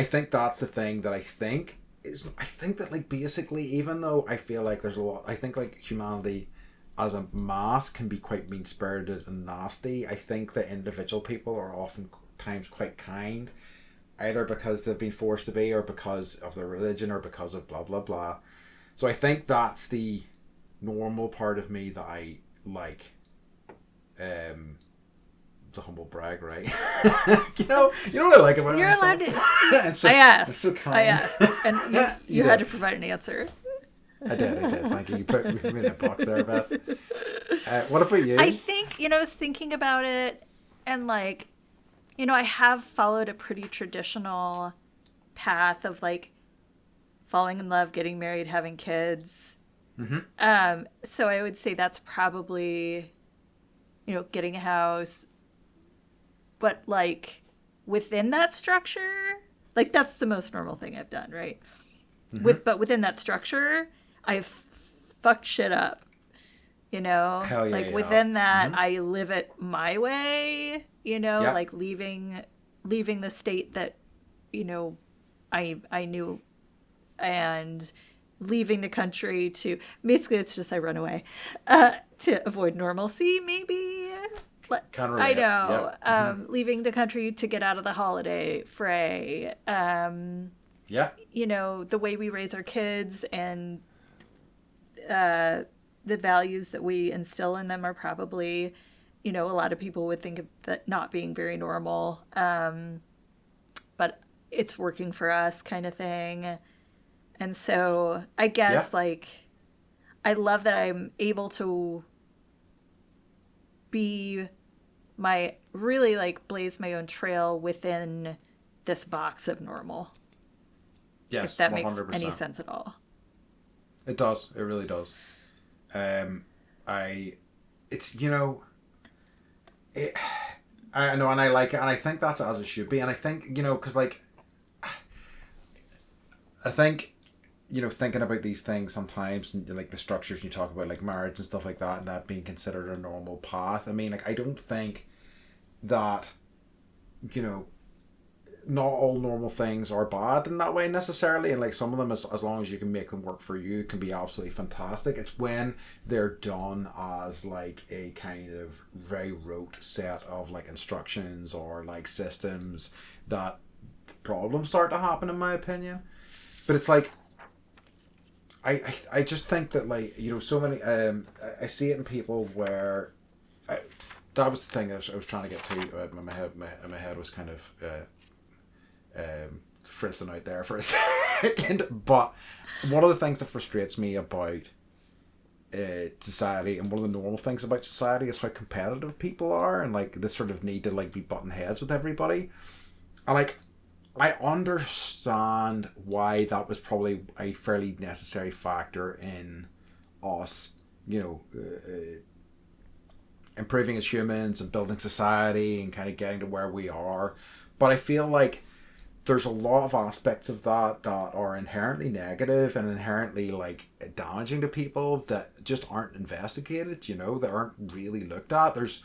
think that's the thing that I think that, like, basically, even though I feel like there's a lot, I think like humanity as a mass can be quite mean spirited and nasty. I think that individual people are often times quite kind, either because they've been forced to be, or because of their religion, or because of blah blah blah. So I think that's the normal part of me that I like. Um, it's a humble brag, right? You know what I like about You're myself. allowed to. It's so, I it's so asked. kind. I asked. And you You had did. to provide an answer. I did. Thank you. You put me in a box there, Beth. What about I you? think, I was thinking about it, and like, I have followed a pretty traditional path of like falling in love, getting married, having kids. Mm-hmm. So I would say that's probably, getting a house, but like within that structure, like that's the most normal thing I've done, right? Mm-hmm. But within that structure, I've fucked shit up. Hell yeah, Like you have. within that, Mm-hmm. I live it my way. Yeah. Like leaving the state that you know I knew, and leaving the country to, basically it's just I run away to avoid normalcy, maybe. Can I relate. Yeah. know. Mm-hmm. Leaving the country to get out of the holiday fray. Yeah. The way we raise our kids, and uh, the values that we instill in them are probably, a lot of people would think of that not being very normal. But it's working for us, kind of thing. And so I Yeah. guess, like, I love that I'm able to be really like blaze my own trail within this box of normal, if Yes. that One makes hundred any percent. sense at all. It does. It really does. Um, I, it's it. I know, and I like it, and I think that's as it should be, and I think because like, I think thinking about these things sometimes, and like the structures you talk about, like marriage and stuff like that, and that being considered a normal path. I mean, like, I don't think that you know not all normal things are bad in that way necessarily, and like some of them, as long as you can make them work for you, can be absolutely fantastic. It's when they're done as like a kind of very rote set of like instructions or like systems that problems start to happen, in my opinion. But it's like, I just think that, like, so many I see it in people where, that was the thing I was trying to get to. My head was kind of fritzing out there for a second. But one of the things that frustrates me about society, and one of the normal things about society, is how competitive people are, and like this sort of need to like be button heads with everybody. And like, I understand why that was probably a fairly necessary factor in us, improving as humans and building society and kind of getting to where we are. But I feel like there's a lot of aspects of that that are inherently negative and inherently like damaging to people that just aren't investigated, that aren't really looked at. There's,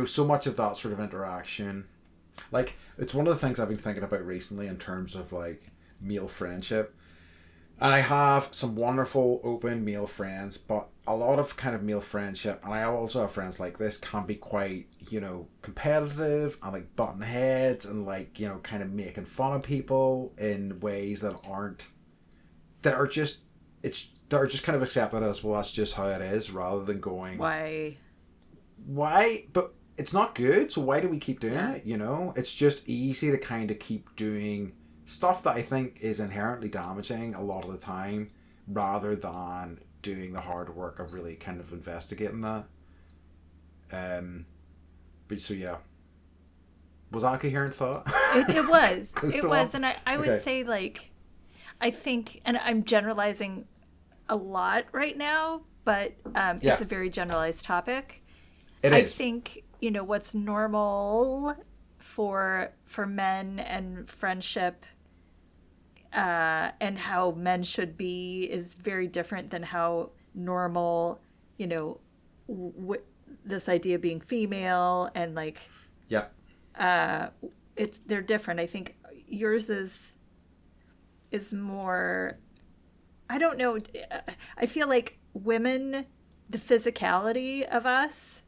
so much of that sort of interaction. Like, it's one of the things I've been thinking about recently in terms of like male friendship. And I have some wonderful open male friends, but a lot of kind of male friendship, and I also have friends like this, can be quite, competitive and like button heads and like, kind of making fun of people in ways that are just, they're just kind of accepted as, well, that's just how it is, rather than going, why? But it's not good, so why do we keep doing it? It's just easy to kind of keep doing stuff that I think is inherently damaging a lot of the time, rather than doing the hard work of really kind of investigating that. But so yeah, was that a coherent thought? It was. It was, one? and I would say, like, I think, and I'm generalizing a lot right now, but it's a very generalized topic. It is. I think, what's normal for men and friendship, and how men should be, is very different than how normal, this idea of being female and like, they're different. I think yours is more, I don't know. I feel like women, the physicality of us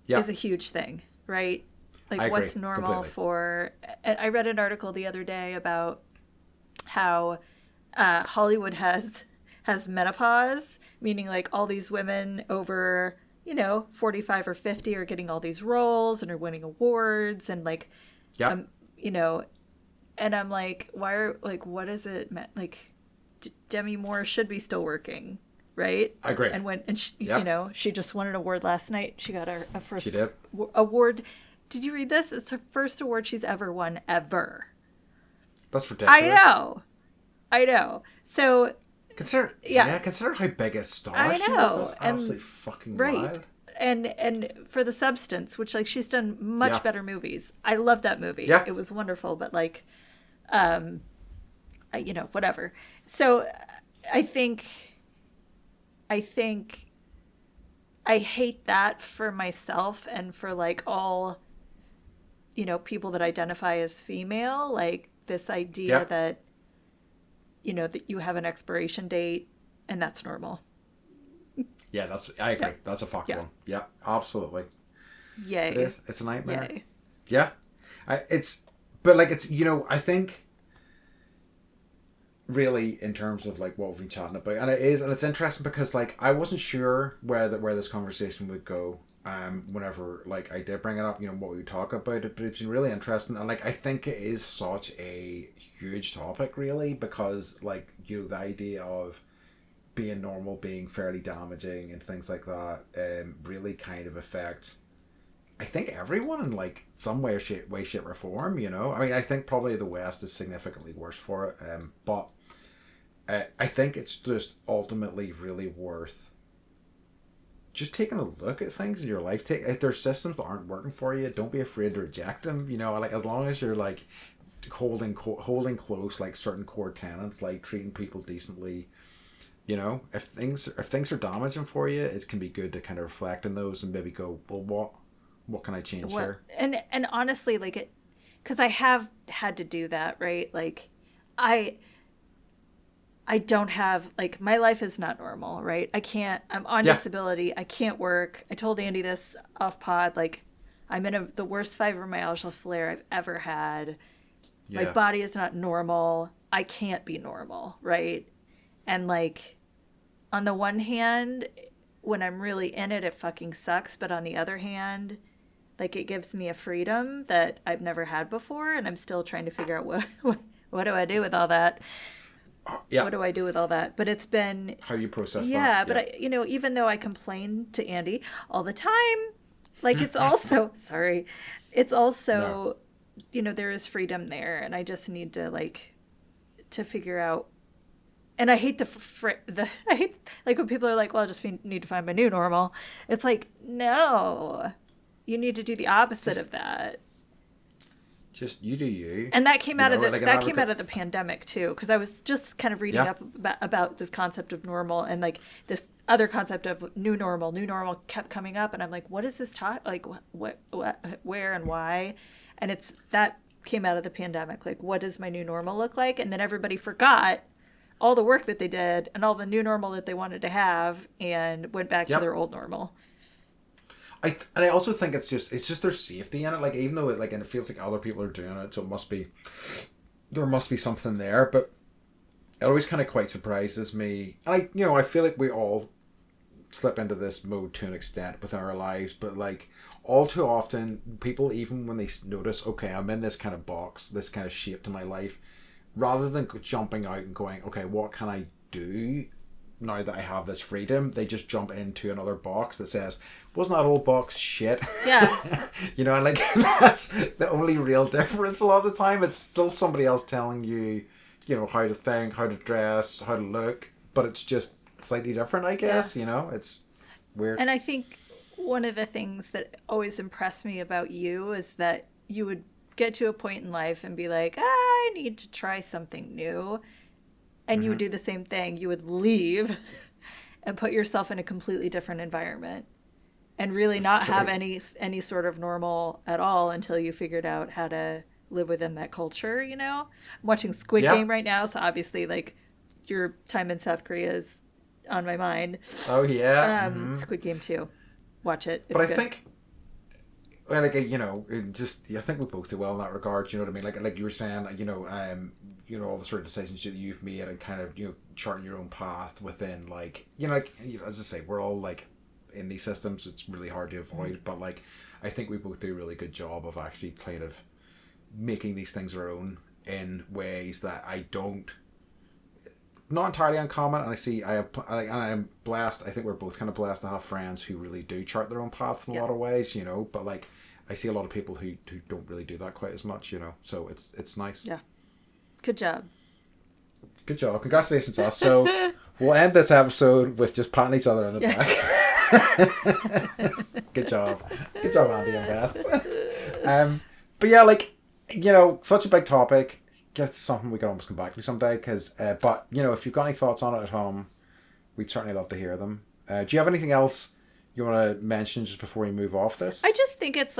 is a huge thing, right? Like, what's normal completely. For, I read an article the other day about how Hollywood has menopause, meaning like all these women over 45 or 50 are getting all these roles and are winning awards, and like and I'm like, what is it meant? Like, Demi Moore should be still working, right? I agree. And she, she just won an award last night. She got her first award. Did you read this? It's her first award she's ever won, ever. That's ridiculous. I know. So consider how big a star she was. That's absolutely fucking wild. And for The Substance, which like she's done much better movies. I love that movie. Yeah. It was wonderful, but like, whatever. So I think I hate that for myself and for like all, people that identify as female, like this idea that, that you have an expiration date and that's normal. Yeah, I agree. That's a fucked one. Yeah, absolutely. Yay. It is. It's a nightmare. Yay. Yeah. I think really in terms of like what we've been chatting about, and it's interesting because like I wasn't sure where this conversation would go whenever like I did bring it up, what we would talk about it, but it's been really interesting, and like I think it is such a huge topic really, because like the idea of being normal being fairly damaging and things like that really kind of affect, I think, everyone in like some way, shape or form. I mean, I think probably the West is significantly worse for it, but I think it's just ultimately really worth just taking a look at things in your life. If there's systems that aren't working for you, don't be afraid to reject them. Like as long as you're like holding close like certain core tenets, like treating people decently. If things are damaging for you, it can be good to kind of reflect on those and maybe go, well, what can I change here? And honestly, like it, because I have had to do that, right? Like I don't have, like, my life is not normal, right? I'm on disability. I can't work. I told Andy this off pod, like, I'm in the worst fibromyalgia flare I've ever had. Yeah. My body is not normal. I can't be normal, right? And like, on the one hand, when I'm really in it, it fucking sucks. But on the other hand, like it gives me a freedom that I've never had before, and I'm still trying to figure out what do I do with all that? Yeah. What do I do with all that? But it's been, How you process yeah, that? but Yeah. even though I complain to Andy all the time, like it's also, sorry, it's No. also, there is freedom there, and I just need to like, to figure out. And I hate I hate like when people are like, well, I just need to find my new normal. It's like, no, you need to do the opposite of Just that. just you do you. And that came You out of know, the like in that that came regard. out of the pandemic too, because I was just kind of reading Yeah. up about this concept of normal, and like this other concept of new normal. New normal kept coming up, and I'm like, what is this talk? Like, what, where, and why? And it's that came out of the pandemic. Like, what does my new normal look like? And then everybody forgot all the work that they did and all the new normal that they wanted to have, and went back to Yep. their old normal. And I also think it's just their safety in it. Like even though and it feels like other people are doing it, so there must be something there. But it always kind of quite surprises me. And I feel like we all slip into this mode to an extent within our lives. But like all too often, people, even when they notice, okay, I'm in this kind of box, this kind of shape to my life, rather than jumping out and going, okay, what can I do now that I have this freedom? They just jump into another box that says, wasn't that old box shit? Yeah. And like that's the only real difference a lot of the time. It's still somebody else telling you, how to think, how to dress, how to look, but it's just slightly different, I Yeah. guess. It's weird. And I think one of the things that always impressed me about you is that you would get to a point in life and be like, I need to try something new. And you would Hmm. do the same thing. You would leave and put yourself in a completely different environment and really It's not have true. any sort of normal at all until you figured out how to live within that culture, I'm watching Squid Yeah. Game right now, so obviously like your time in South Korea is on my mind. Oh yeah. Hmm. Squid Game 2. Watch it. But It's I good. think, well, like I think we both do well in that regard. You know what I mean? Like you were saying, all the sort of decisions that you've made and kind of charting your own path within, like as I say, we're all like in these systems. It's really hard to avoid, but like I think we both do a really good job of actually kind of making these things our own in ways that I don't. Not entirely uncommon, and and I'm blessed. I think we're both kind of blessed to have friends who really do chart their own paths in a Yeah. lot of ways, But like, I see a lot of people who don't really do that quite as much, So it's nice. Yeah. Good job. Good job, congratulations, us. So we'll end this episode with just patting each other on the Yeah. back. Good job, Andy and Beth. But yeah, like such a big topic. Get something we can almost come back to someday. But if you've got any thoughts on it at home, we'd certainly love to hear them. Do you have anything else you want to mention just before we move off this? I just think it's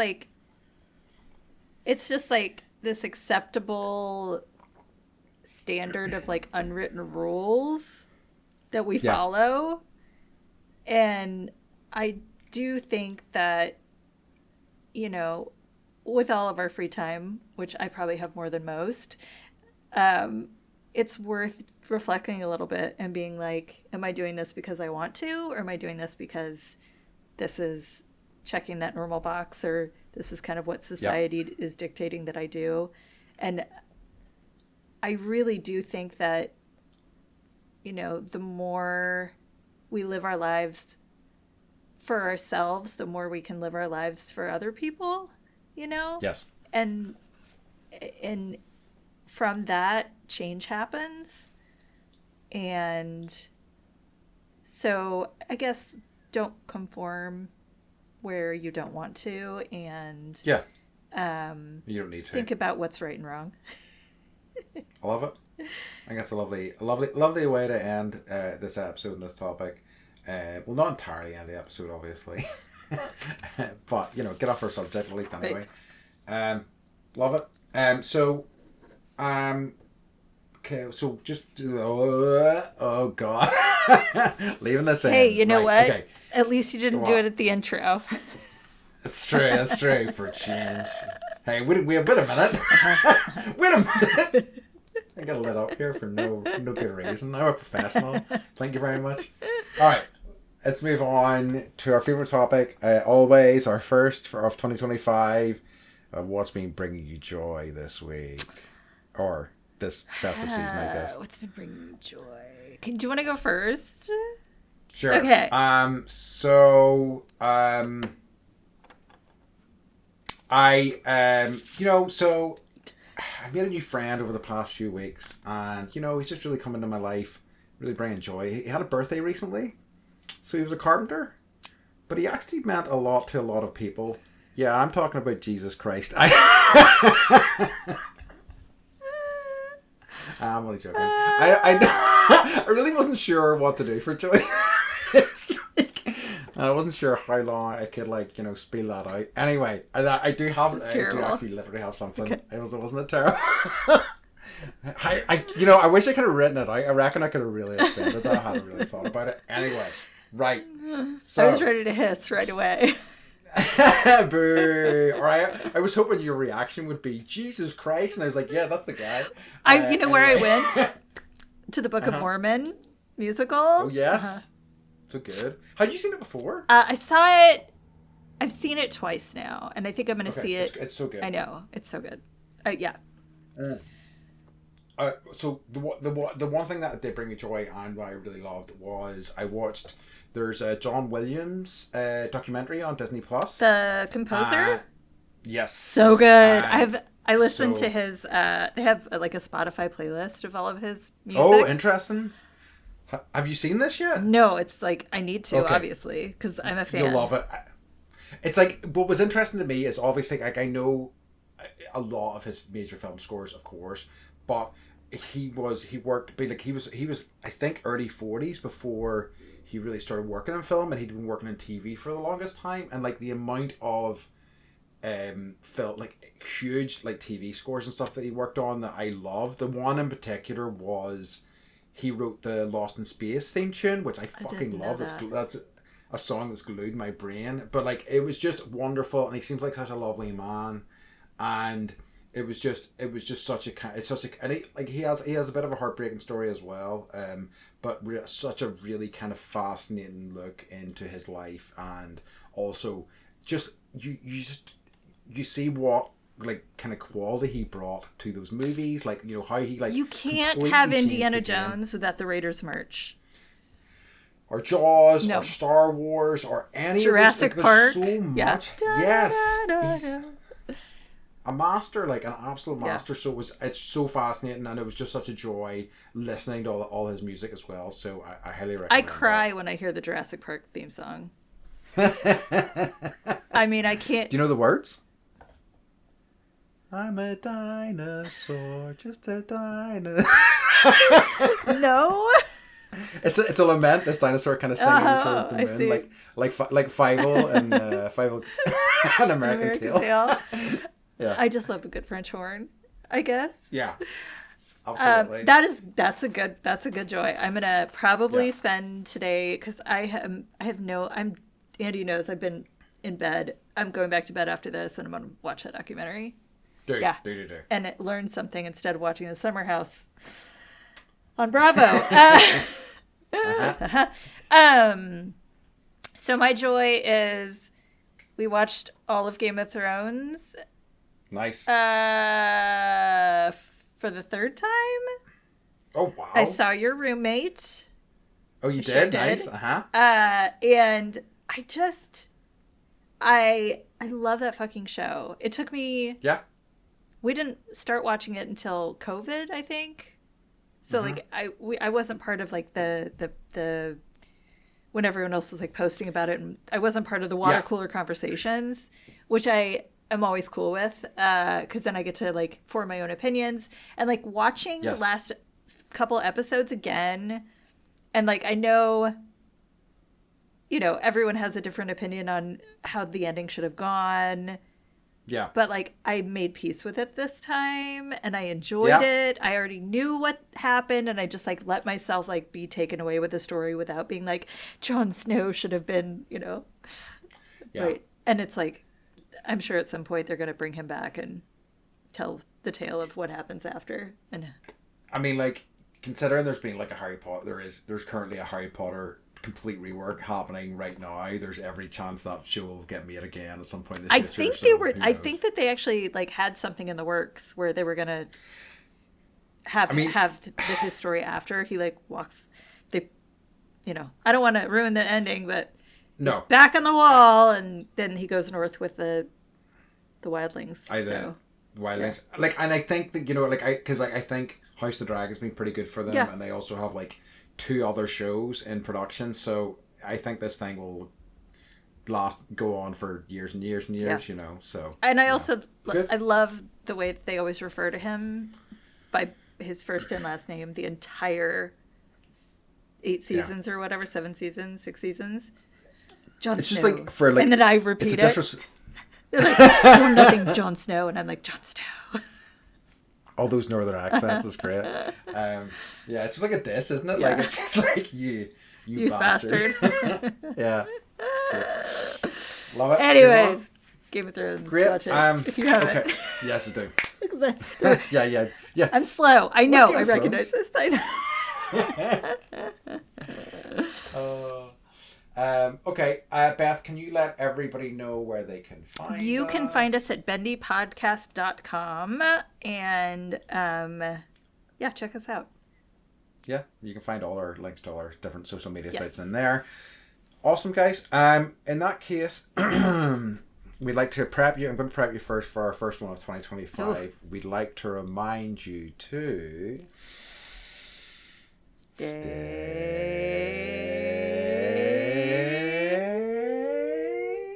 just like this acceptable standard of like unwritten rules that we Yeah. follow. And I do think that, with all of our free time, which I probably have more than most, it's worth reflecting a little bit and being like, am I doing this because I want to, or am I doing this because this is checking that normal box, or this is kind of what society is dictating that I do? And I really do think that, the more we live our lives for ourselves, the more we can live our lives for other people, Yes. and from that, change happens. And so I guess don't conform where you don't want to, and Yeah. You don't need to. think about what's right and wrong. I love it. I guess a lovely way to end this episode and this topic. Well, not entirely end the episode, obviously, but get off our subject at least anyway. Right. Love it. Okay, so just oh god, leaving this in. Hey, you know Right, what? okay, At least you didn't do What? it at the intro. that's true. That's true for a change. Hey, wait a minute. Wait a minute. I got lit up here for no good reason. I'm a professional. Thank you very much. All right. let's move on to our favorite topic. Always our first of 2025. What's been bringing you joy this week or this festive season? I guess. What's been bringing you joy? Do you want to go first? Sure. Okay. So I made a new friend over the past few weeks, and he's just really come into my life, really bringing joy. He had a birthday recently, so he was a carpenter, but he actually meant a lot to a lot of people. Yeah, I'm talking about Jesus Christ. I'm only joking. I really wasn't sure what to do for joy. And I wasn't sure how long I could spiel that out. Anyway, I do actually literally have something. Okay. It wasn't it terrible? I wish I could have written it out. I reckon I could have really extended that. I hadn't really thought about it. Anyway, right. So I was ready to hiss right away. Boo! Or I was hoping your reaction would be Jesus Christ, and I was like, yeah, that's the guy. Where I went to the Book of Mormon musical. Oh yes. So good. Had you seen it before? I saw it. I've seen it twice now, and I think I'm going to see it. It's so good. I know it's so good. Yeah. So the one thing that did bring me joy and what I really loved was I watched. There's a John Williams documentary on Disney Plus. The composer. Yes. So good. I listened to his. They have like a Spotify playlist of all of his music. Oh, interesting. Have you seen this yet? No, it's like I need to, obviously, because I'm a fan. You'll love it. It's like what was interesting to me is obviously like I know a lot of his major film scores, of course, but he was I think early 40s before he really started working in film, and he'd been working in TV for the longest time, and like the amount of felt like huge like TV scores and stuff that he worked on that I love. The one in particular was. He wrote the Lost in Space theme tune, which I fucking love. That's a song that's glued my brain. But like, it was just wonderful, and he seems like such a lovely man. And it was just such he has a bit of a heartbreaking story as well. But such a really kind of fascinating look into his life, and also just you see what like kind of quality he brought to those movies, like how he like you can't have Indiana Jones without the Raiders merch or Jaws or Star Wars or any Jurassic Park. So much. Yes, he's a master, like an absolute master. So it's so fascinating, and it was just such a joy listening to all his music as well. So I highly recommend. I cry when I hear the Jurassic Park theme song. I mean, I can't. Do you know the words? I'm a dinosaur, just a dinosaur. No. It's a lament. This dinosaur kind of singing towards the moon, like Fievel and Fievel, an American Tail. Yeah. I just love a good French horn, I guess. Yeah. Absolutely. That's a good joy. I'm gonna probably spend today because Andy knows I've been in bed. I'm going back to bed after this, and I'm gonna watch that documentary. Do. And it learned something instead of watching The Summer House on Bravo. So my joy is we watched all of Game of Thrones. Nice. For the third time. Oh wow! I saw your roommate. Oh, you did? Nice. And I love that fucking show. It took me. Yeah. We didn't start watching it until COVID, I think. So like I wasn't part of like the when everyone else was like posting about it, and I wasn't part of the water cooler conversations, which I am always cool with, because then I get to like form my own opinions, and like watching the last couple episodes again, and like I know everyone has a different opinion on how the ending should have gone. Yeah. But like I made peace with it this time, and I enjoyed it. I already knew what happened, and I just like let myself like be taken away with the story without being like Jon Snow should have been, right. And it's like I'm sure at some point they're going to bring him back and tell the tale of what happens after. And I mean, like considering there's been like a Harry Potter, there's currently a Harry Potter complete rework happening right now. There's every chance that show will get made again at some point in the I future. think so they were. who I knows? think that they actually like had something in the works where they were gonna have I mean, his story after he like walks. They, I don't want to ruin the ending, but he's no, back on the wall, and then he goes north with the wildlings. either Wildlings, Yeah. like, and I think that I think House of the Dragon has been pretty good for them, Yeah. and they also have like 2 other shows in production, so I think this thing will go on for years and years and years, so. And I yeah. also Good. I love the way that they always refer to him by his first and last name the entire 8 seasons or whatever, 7 seasons, 6 seasons. Jon It's Snow. just like, for like, and then I it's repeat a it. They're like, you're nothing, Jon Snow, and I'm like, Jon Snow. all those northern accents is great. Yeah, it's just like a diss, isn't it? Like, it's just like you bastard. Yeah. Love it. Anyways, Game of Thrones. Great. Watch it if you haven't. Okay. Yes, I do. Okay. Yeah. I'm slow. I know. Game I of recognize this. I know. Okay. Beth, can you let everybody know where they can find You us? can find us at bendypodcast.com and check us out. Yeah, you can find all our links to all our different social media Yes. sites in there. Awesome, guys. In that case, we'd like to prep you. I'm going to prep you first for our first one of 2025. Oof. We'd like to remind you to stay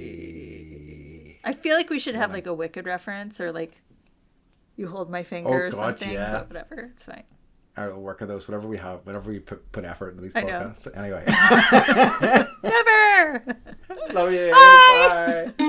bendy. I feel like we should have like a Wicked reference or like you hold my finger or God, something. yeah. But whatever, it's fine. I'll work on those, whatever we have, whenever we put effort into these I know. podcasts. Anyway. Never! Love you. Bye. Bye.